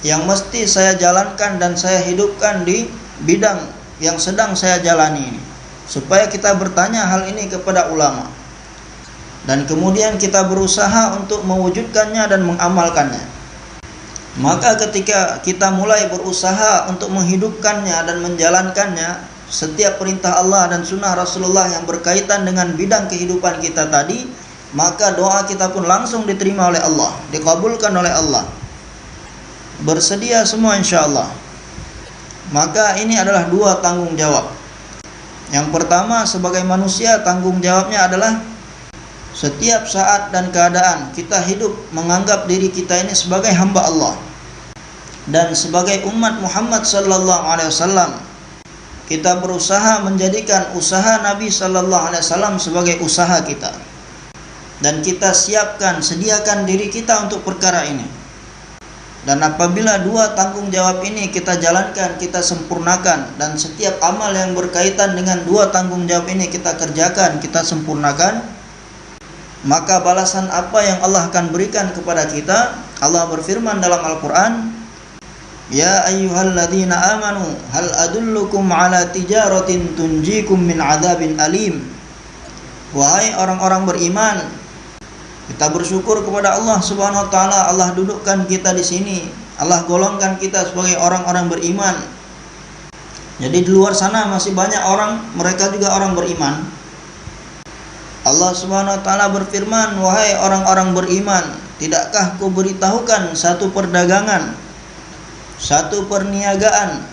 yang mesti saya jalankan dan saya hidupkan di bidang yang sedang saya jalani ini, supaya kita bertanya hal ini kepada ulama dan kemudian kita berusaha untuk mewujudkannya dan mengamalkannya. Maka ketika kita mulai berusaha untuk menghidupkannya dan menjalankannya, setiap perintah Allah dan sunnah Rasulullah yang berkaitan dengan bidang kehidupan kita tadi, maka doa kita pun langsung diterima oleh Allah, dikabulkan oleh Allah. Bersedia semua insyaAllah. Maka ini adalah 2 tanggung jawab. Yang pertama, sebagai manusia tanggung jawabnya adalah setiap saat dan keadaan kita hidup menganggap diri kita ini sebagai hamba Allah dan sebagai umat Muhammad sallallahu alaihi wasallam. Kita berusaha menjadikan usaha Nabi sallallahu alaihi wasallam sebagai usaha kita. Dan kita sediakan diri kita untuk perkara ini. Dan apabila 2 tanggung jawab ini kita jalankan, kita sempurnakan, dan setiap amal yang berkaitan dengan 2 tanggung jawab ini kita kerjakan, kita sempurnakan, maka balasan apa yang Allah akan berikan kepada kita? Allah berfirman dalam Al-Quran, Ya ayyuhalladzina amanu hal adullukum ala tijaratin tunjikum min adzabin alim. Wahai orang-orang beriman, kita bersyukur kepada Allah Subhanahu wa taala. Allah dudukkan kita di sini. Allah golongkan kita sebagai orang-orang beriman. Jadi di luar sana masih banyak orang, mereka juga orang beriman. Allah Subhanahu wa taala berfirman, wahai orang-orang beriman, tidakkah ku beritahukan satu perdagangan, satu perniagaan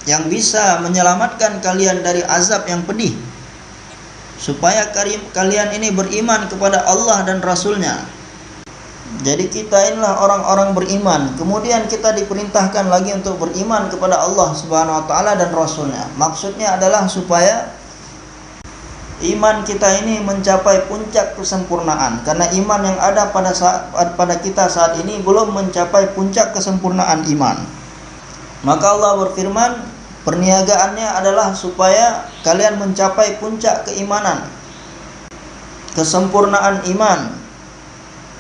yang bisa menyelamatkan kalian dari azab yang pedih, supaya kalian ini beriman kepada Allah dan Rasulnya. Jadi kita inilah orang-orang beriman. Kemudian kita diperintahkan lagi untuk beriman kepada Allah Subhanahu wa taala dan Rasulnya. Maksudnya adalah supaya iman kita ini mencapai puncak kesempurnaan. Karena iman yang ada pada kita saat ini belum mencapai puncak kesempurnaan iman. Maka Allah berfirman, perniagaannya adalah supaya kalian mencapai puncak keimanan, kesempurnaan iman.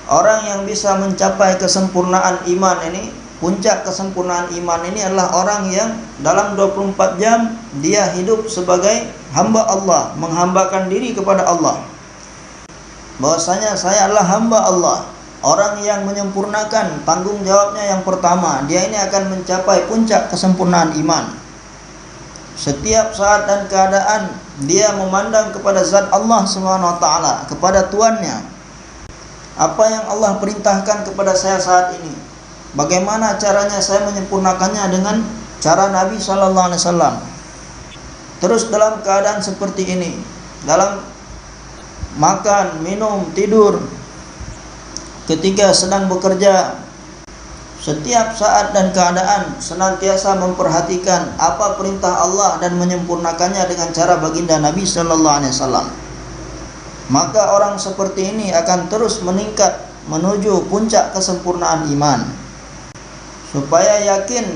Orang yang bisa mencapai kesempurnaan iman ini, puncak kesempurnaan iman ini adalah orang yang dalam 24 jam dia hidup sebagai hamba Allah, menghambakan diri kepada Allah. Bahwasanya saya adalah hamba Allah. Orang yang menyempurnakan tanggung jawabnya yang pertama, dia ini akan mencapai puncak kesempurnaan iman. Setiap saat dan keadaan dia memandang kepada zat Allah Subhanahu wa taala, kepada Tuannya. Apa yang Allah perintahkan kepada saya saat ini, bagaimana caranya saya menyempurnakannya dengan cara Nabi sallallahu alaihi wasallam. Terus dalam keadaan seperti ini, dalam makan, minum, tidur, ketika sedang bekerja, setiap saat dan keadaan senantiasa memperhatikan apa perintah Allah dan menyempurnakannya dengan cara baginda Nabi sallallahu alaihi wasallam. Maka orang seperti ini akan terus meningkat menuju puncak kesempurnaan iman. Supaya yakin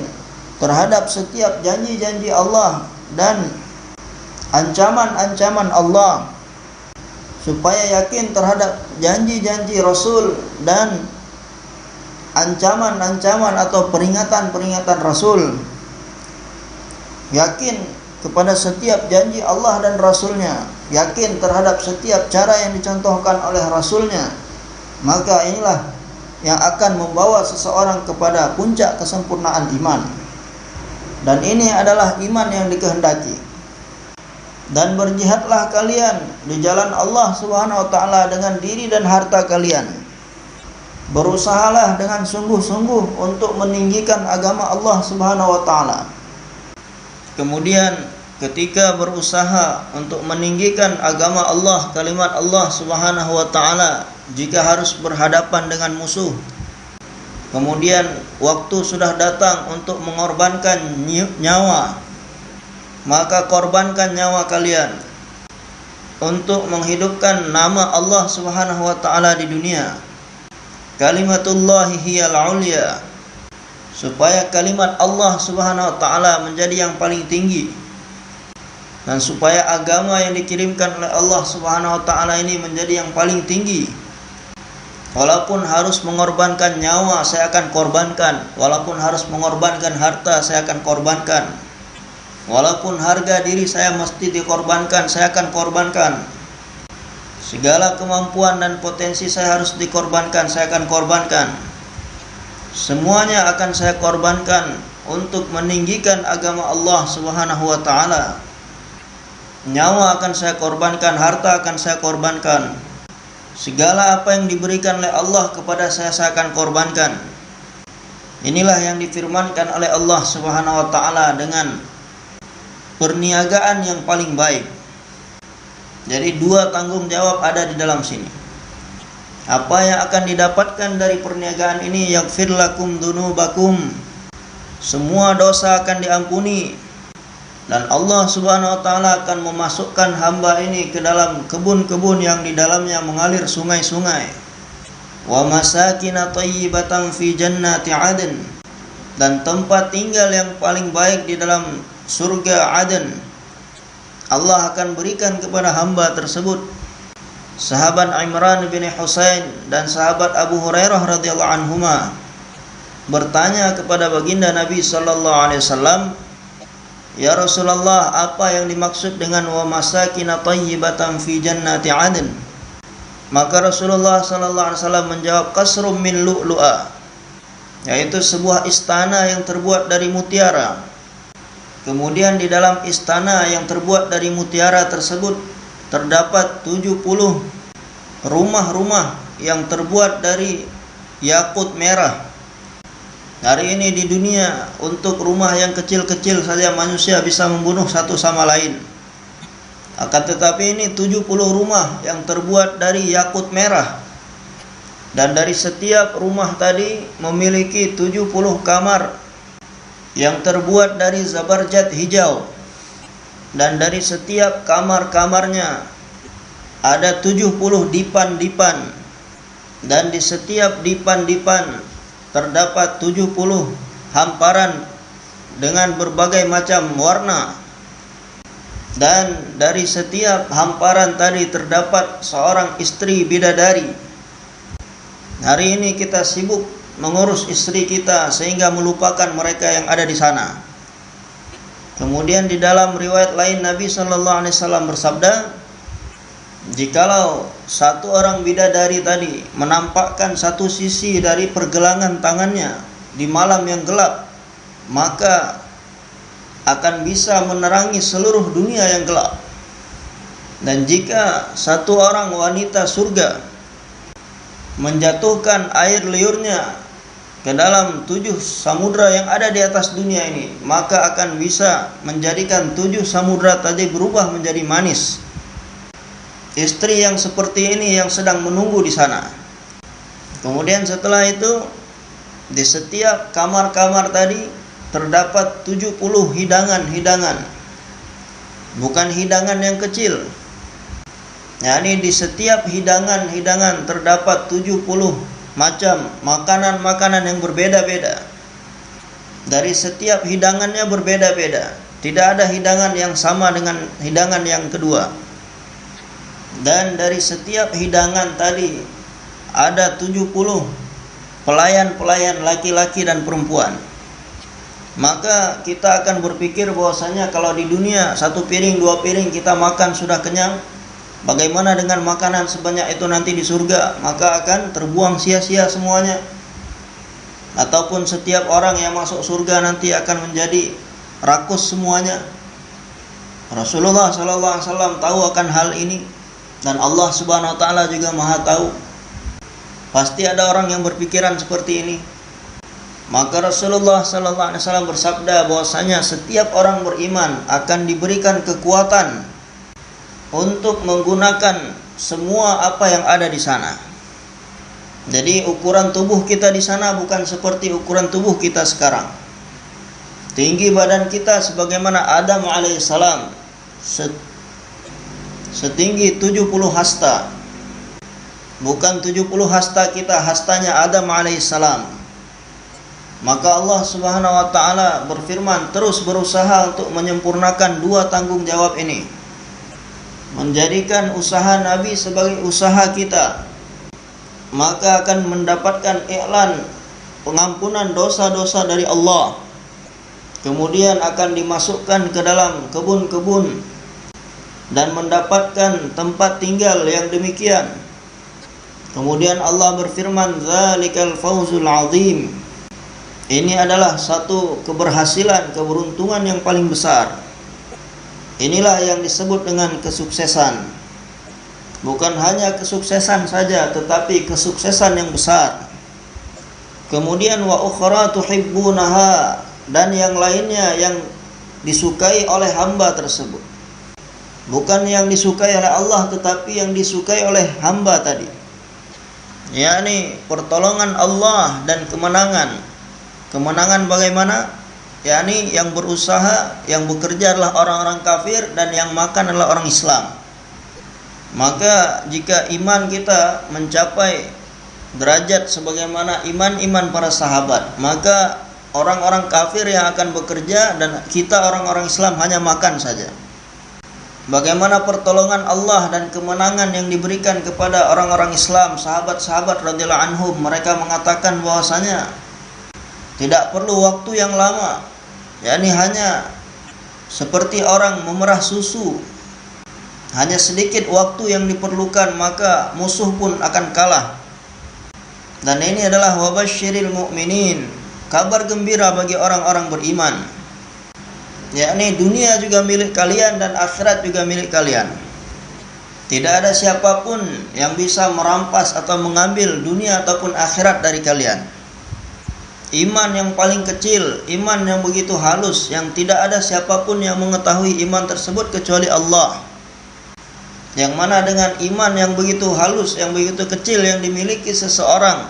terhadap setiap janji-janji Allah dan ancaman-ancaman Allah. Supaya yakin terhadap janji-janji Rasul dan ancaman-ancaman atau peringatan-peringatan Rasul. Yakin kepada setiap janji Allah dan Rasulnya, yakin terhadap setiap cara yang dicontohkan oleh Rasulnya. Maka inilah yang akan membawa seseorang kepada puncak kesempurnaan iman. Dan ini adalah iman yang dikehendaki. Dan berjihadlah kalian di jalan Allah Subhanahu wa taala dengan diri dan harta kalian. Berusahalah dengan sungguh-sungguh untuk meninggikan agama Allah Subhanahu wa taala. Kemudian ketika berusaha untuk meninggikan agama Allah, kalimat Allah Subhanahu wa taala, jika harus berhadapan dengan musuh, kemudian waktu sudah datang untuk mengorbankan nyawa, maka korbankan nyawa kalian untuk menghidupkan nama Allah Subhanahu wa taala di dunia. Kalimatullahi hiyal ulya, supaya kalimat Allah Subhanahu wa taala menjadi yang paling tinggi, dan supaya agama yang dikirimkan oleh Allah Subhanahu wa taala ini menjadi yang paling tinggi. Walaupun harus mengorbankan nyawa, saya akan korbankan. Walaupun harus mengorbankan harta, saya akan korbankan. Walaupun harga diri saya mesti dikorbankan, saya akan korbankan. Segala kemampuan dan potensi saya harus dikorbankan, saya akan korbankan. Semuanya akan saya korbankan untuk meninggikan agama Allah Subhanahu wa taala. Nyawa akan saya korbankan, harta akan saya korbankan. Segala apa yang diberikan oleh Allah kepada saya akan korbankan. Inilah yang difirmankan oleh Allah Subhanahu wa taala dengan perniagaan yang paling baik. Jadi dua tanggung jawab ada di dalam sini. Apa yang akan didapatkan dari perniagaan ini? Yaghfir lakum dzunubakum. Semua dosa akan diampuni. Dan Allah Subhanahu wa taala akan memasukkan hamba ini ke dalam kebun-kebun yang di dalamnya mengalir sungai-sungai. Wa masakin thayyibatan fi jannati 'adn, dan tempat tinggal yang paling baik di dalam surga Aden. Allah akan berikan kepada hamba tersebut. Sahabat Imran bin Husain dan sahabat Abu Hurairah radhiyallahu anhuma bertanya kepada baginda Nabi sallallahu alaihi wasallam, "Ya Rasulullah, apa yang dimaksud dengan wa masakin thayyibatan fi jannati 'adn?" Maka Rasulullah sallallahu alaihi wasallam menjawab, "Qasrum min lu'lu'a," yaitu sebuah istana yang terbuat dari mutiara. Kemudian di dalam istana yang terbuat dari mutiara tersebut terdapat 70 rumah-rumah yang terbuat dari yakut merah. Hari ini di dunia untuk rumah yang kecil-kecil saja manusia bisa membunuh satu sama lain. Akan tetapi ini 70 rumah yang terbuat dari yakut merah. Dan dari setiap rumah tadi memiliki 70 kamar yang terbuat dari zabarjad hijau. Dan dari setiap kamar-kamarnya ada 70 dipan-dipan. Dan di setiap dipan-dipan terdapat 70 hamparan dengan berbagai macam warna. Dan dari setiap hamparan tadi terdapat seorang istri bidadari. Hari ini kita sibuk mengurus istri kita sehingga melupakan mereka yang ada di sana. Kemudian di dalam riwayat lain Nabi sallallahu alaihi wasallam bersabda, jikalau satu orang bidadari tadi menampakkan satu sisi dari pergelangan tangannya di malam yang gelap, maka akan bisa menerangi seluruh dunia yang gelap. Dan jika satu orang wanita surga menjatuhkan air liurnya ke dalam 7 samudra yang ada di atas dunia ini, maka akan bisa menjadikan 7 samudra tadi berubah menjadi manis. Istri yang seperti ini yang sedang menunggu di sana. Kemudian setelah itu, di setiap kamar-kamar tadi terdapat 70 hidangan-hidangan. Bukan hidangan yang kecil. Yani di setiap hidangan-hidangan terdapat 70 macam makanan-makanan yang berbeda-beda. Dari setiap hidangannya berbeda-beda. Tidak ada hidangan yang sama dengan hidangan yang kedua. Dan dari setiap hidangan tadi ada 70 pelayan-pelayan laki-laki dan perempuan. Maka kita akan berpikir bahwasanya kalau di dunia 1 piring 2 piring kita makan sudah kenyang, bagaimana dengan makanan sebanyak itu nanti di surga? Maka akan terbuang sia-sia semuanya. Ataupun setiap orang yang masuk surga nanti akan menjadi rakus semuanya. Rasulullah SAW tahu akan hal ini, dan Allah Subhanahu wa taala juga Maha tahu. Pasti ada orang yang berpikiran seperti ini. Maka Rasulullah SAW bersabda bahwasanya setiap orang beriman akan diberikan kekuatan untuk menggunakan semua apa yang ada di sana. Jadi ukuran tubuh kita di sana bukan seperti ukuran tubuh kita sekarang. Tinggi badan kita sebagaimana Adam alaihissalam, setinggi 70 hasta. Bukan 70 hasta kita, hastanya Adam alaihissalam. Maka Allah Subhanahu wa taala berfirman, terus berusaha untuk menyempurnakan 2 tanggung jawab ini. Menjadikan usaha Nabi sebagai usaha kita, maka akan mendapatkan iklan pengampunan dosa-dosa dari Allah. Kemudian akan dimasukkan ke dalam kebun-kebun dan mendapatkan tempat tinggal yang demikian. Kemudian Allah berfirman, "Dzalikal fawzul 'azim." Ini adalah satu keberhasilan, keberuntungan yang paling besar. Inilah yang disebut dengan kesuksesan. Bukan hanya kesuksesan saja, tetapi kesuksesan yang besar. Kemudian wa ukhra tuhibbunaha, dan yang lainnya yang disukai oleh hamba tersebut. Bukan yang disukai oleh Allah, tetapi yang disukai oleh hamba tadi. yakni pertolongan Allah dan kemenangan. Kemenangan bagaimana? Yakni yang berusaha, yang bekerja adalah orang-orang kafir dan yang makan adalah orang Islam. Maka jika iman kita mencapai derajat sebagaimana iman-iman para sahabat, maka orang-orang kafir yang akan bekerja dan kita orang-orang Islam hanya makan saja. Bagaimana pertolongan Allah dan kemenangan yang diberikan kepada orang-orang Islam, sahabat-sahabat radhiyallahu anhum, mereka mengatakan bahwasanya tidak perlu waktu yang lama, yakni hanya seperti orang memerah susu, hanya sedikit waktu yang diperlukan maka musuh pun akan kalah. Dan ini adalah wabasyiril mu'minin, kabar gembira bagi orang-orang beriman, yakni dunia juga milik kalian dan akhirat juga milik kalian. Tidak ada siapapun yang bisa merampas atau mengambil dunia ataupun akhirat dari kalian. Iman yang paling kecil, iman yang begitu halus, yang tidak ada siapapun yang mengetahui iman tersebut kecuali Allah. Yang mana dengan iman yang begitu halus, yang begitu kecil yang dimiliki seseorang,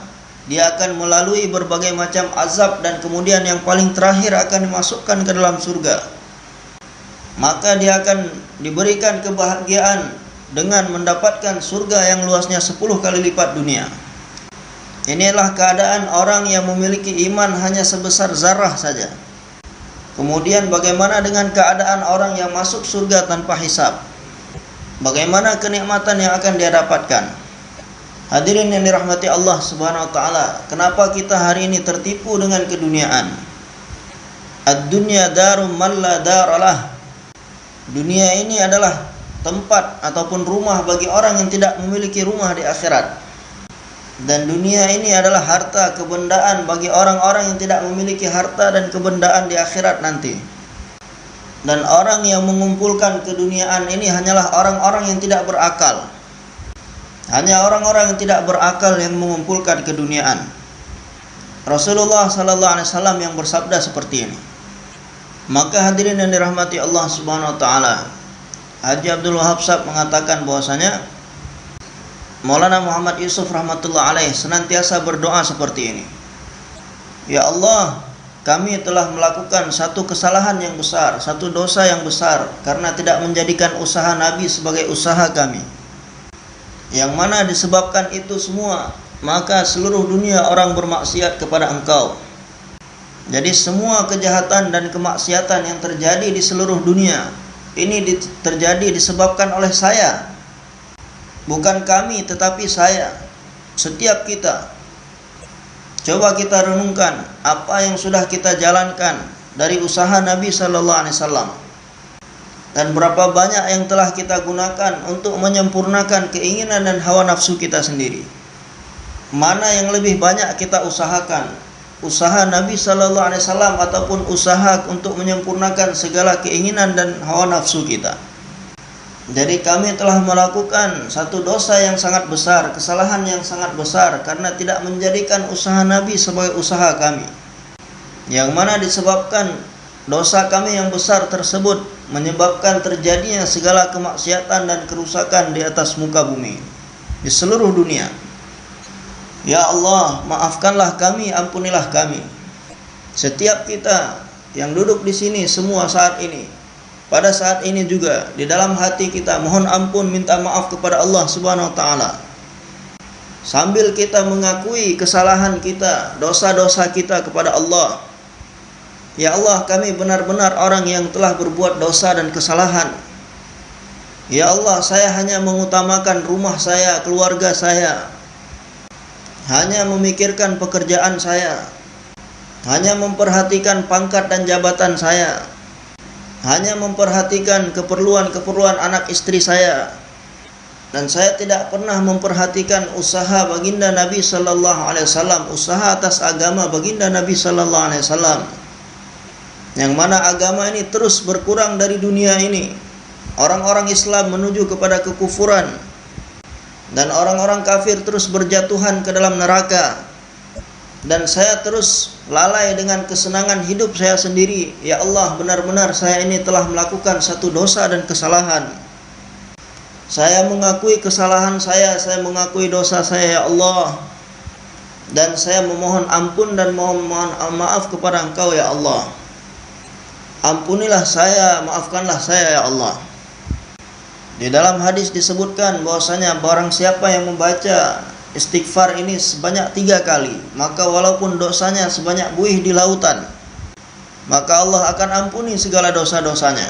dia akan melalui berbagai macam azab dan kemudian yang paling terakhir akan dimasukkan ke dalam surga. Maka dia akan diberikan kebahagiaan dengan mendapatkan surga yang luasnya 10 kali lipat dunia. Inilah keadaan orang yang memiliki iman hanya sebesar zarah saja. Kemudian bagaimana dengan keadaan orang yang masuk surga tanpa hisab? Bagaimana kenikmatan yang akan dia dapatkan? Hadirin yang dirahmati Allah Subhanahu wa taala, kenapa kita hari ini tertipu dengan keduniaan? Ad-dunya darum man la daralah. Dunia ini adalah tempat ataupun rumah bagi orang yang tidak memiliki rumah di akhirat. Dan dunia ini adalah harta kebendaan bagi orang-orang yang tidak memiliki harta dan kebendaan di akhirat nanti. Dan orang yang mengumpulkan keduniaan ini hanyalah orang-orang yang tidak berakal. Hanya orang-orang yang tidak berakal yang mengumpulkan keduniaan. Rasulullah sallallahu alaihi wasallam yang bersabda seperti ini. Maka hadirin yang dirahmati Allah Subhanahu wa taala, Haji Abdul Wahab Sahab mengatakan bahwasanya Maulana Muhammad Yusuf rahmatullah alaih senantiasa berdoa seperti ini. Ya Allah, kami telah melakukan satu kesalahan yang besar, satu dosa yang besar karena tidak menjadikan usaha Nabi sebagai usaha kami. Yang mana disebabkan itu semua, maka seluruh dunia orang bermaksiat kepada Engkau. Jadi semua kejahatan dan kemaksiatan yang terjadi di seluruh dunia ini terjadi disebabkan oleh saya. Bukan kami, tetapi saya. Setiap kita. Coba kita renungkan apa yang sudah kita jalankan dari usaha Nabi sallallahu alaihi wasallam. Dan berapa banyak yang telah kita gunakan untuk menyempurnakan keinginan dan hawa nafsu kita sendiri. Mana yang lebih banyak kita usahakan? Usaha Nabi sallallahu alaihi wasallam ataupun usaha untuk menyempurnakan segala keinginan dan hawa nafsu kita. Jadi kami telah melakukan satu dosa yang sangat besar, kesalahan yang sangat besar karena tidak menjadikan usaha Nabi sebagai usaha kami. Yang mana disebabkan dosa kami yang besar tersebut menyebabkan terjadinya segala kemaksiatan dan kerusakan di atas muka bumi, di seluruh dunia. Ya Allah, maafkanlah kami, ampunilah kami. Setiap kita yang duduk di sini semua saat ini, pada saat ini juga di dalam hati kita mohon ampun, minta maaf kepada Allah Subhanahu wa taala. Sambil kita mengakui kesalahan kita, dosa-dosa kita kepada Allah. Ya Allah, kami benar-benar orang yang telah berbuat dosa dan kesalahan. Ya Allah, saya hanya mengutamakan rumah saya, keluarga saya. Hanya memikirkan pekerjaan saya. Hanya memperhatikan pangkat dan jabatan saya. Hanya memperhatikan keperluan-keperluan anak istri saya. Dan saya tidak pernah memperhatikan usaha baginda Nabi sallallahu alaihi wasallam, usaha atas agama baginda Nabi sallallahu alaihi wasallam. Yang mana agama ini terus berkurang dari dunia ini. Orang-orang Islam menuju kepada kekufuran. Dan orang-orang kafir terus berjatuhan ke dalam neraka. Dan saya terus lalai dengan kesenangan hidup saya sendiri. Ya Allah, benar-benar saya ini telah melakukan satu dosa dan kesalahan. Saya mengakui kesalahan saya mengakui dosa saya, ya Allah. Dan saya memohon ampun dan mohon maaf kepada Engkau, ya Allah. Ampunilah saya, maafkanlah saya, ya Allah. Di dalam hadis disebutkan bahwasanya barang siapa yang membaca istighfar ini sebanyak 3 kali, maka walaupun dosanya sebanyak buih di lautan, maka Allah akan ampuni segala dosa-dosanya.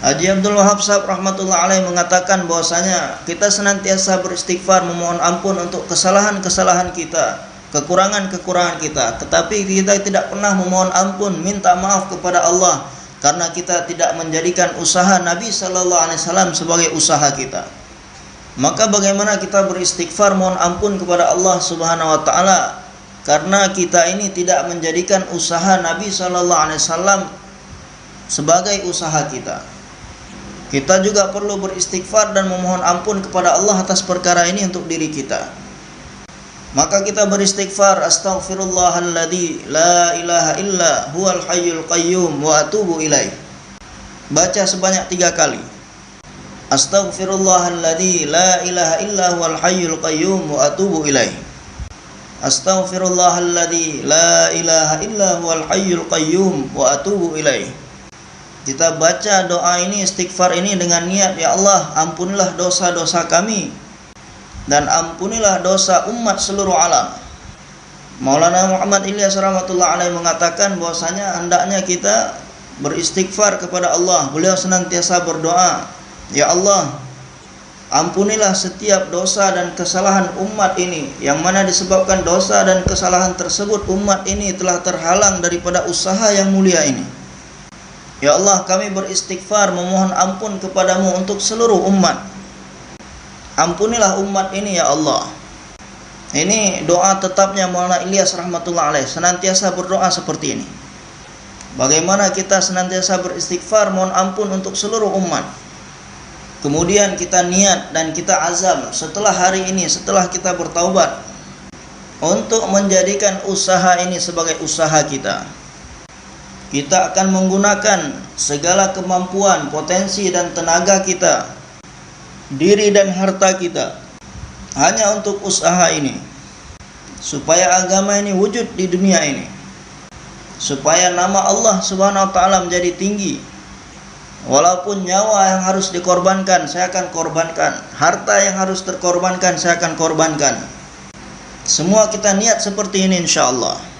Haji Abdul Wahab Sahab rahmatullah alaih mengatakan bahwasanya kita senantiasa beristighfar memohon ampun untuk kesalahan-kesalahan kita, kekurangan-kekurangan kita, tetapi kita tidak pernah memohon ampun, minta maaf kepada Allah karena kita tidak menjadikan usaha Nabi sallallahu alaihi wasallam sebagai usaha kita. Maka bagaimana kita beristighfar mohon ampun kepada Allah Subhanahu wa taala karena kita ini tidak menjadikan usaha Nabi sallallahu alaihi wasallam sebagai usaha kita. Kita juga perlu beristighfar dan memohon ampun kepada Allah atas perkara ini untuk diri kita. Maka kita beristighfar, astaghfirullahalladzi la ilaha illa huwal hayyul qayyum wa atubu ilaih. Baca sebanyak 3 kali. Astaghfirullahalladzi la ilaha illa huwal hayyul qayyum wa atubu ilaih. Astaghfirullahalladzi la ilaha illa huwal hayyul qayyum wa atubu ilaih. Kita baca doa ini, istighfar ini dengan niat, ya Allah, ampunilah dosa-dosa kami dan ampunilah dosa umat seluruh alam. Maulana Muhammad Ilyas rahmatullah alaih mengatakan bahwasanya hendaknya kita beristighfar kepada Allah. Beliau senantiasa berdoa, ya Allah, Ampunilah setiap dosa dan kesalahan umat ini, yang mana disebabkan dosa dan kesalahan tersebut umat ini telah terhalang daripada usaha yang mulia ini. Ya Allah, kami beristighfar memohon ampun kepadamu untuk seluruh umat. Ampunilah umat ini ya Allah. Ini doa tetapnya Maulana Ilyas rahmatullah alaih, senantiasa berdoa seperti ini. Bagaimana kita senantiasa beristighfar mohon ampun untuk seluruh umat. Kemudian kita niat dan kita azam setelah hari ini, setelah kita bertaubat, untuk menjadikan usaha ini sebagai usaha kita. Kita akan menggunakan segala kemampuan, potensi dan tenaga kita, diri dan harta kita, hanya untuk usaha ini, supaya agama ini wujud di dunia ini, supaya nama Allah subhanahu wa ta'ala menjadi tinggi. Walaupun nyawa yang harus dikorbankan, saya akan korbankan. Harta yang harus terkorbankan, saya akan korbankan. Semua kita niat seperti ini insyaallah.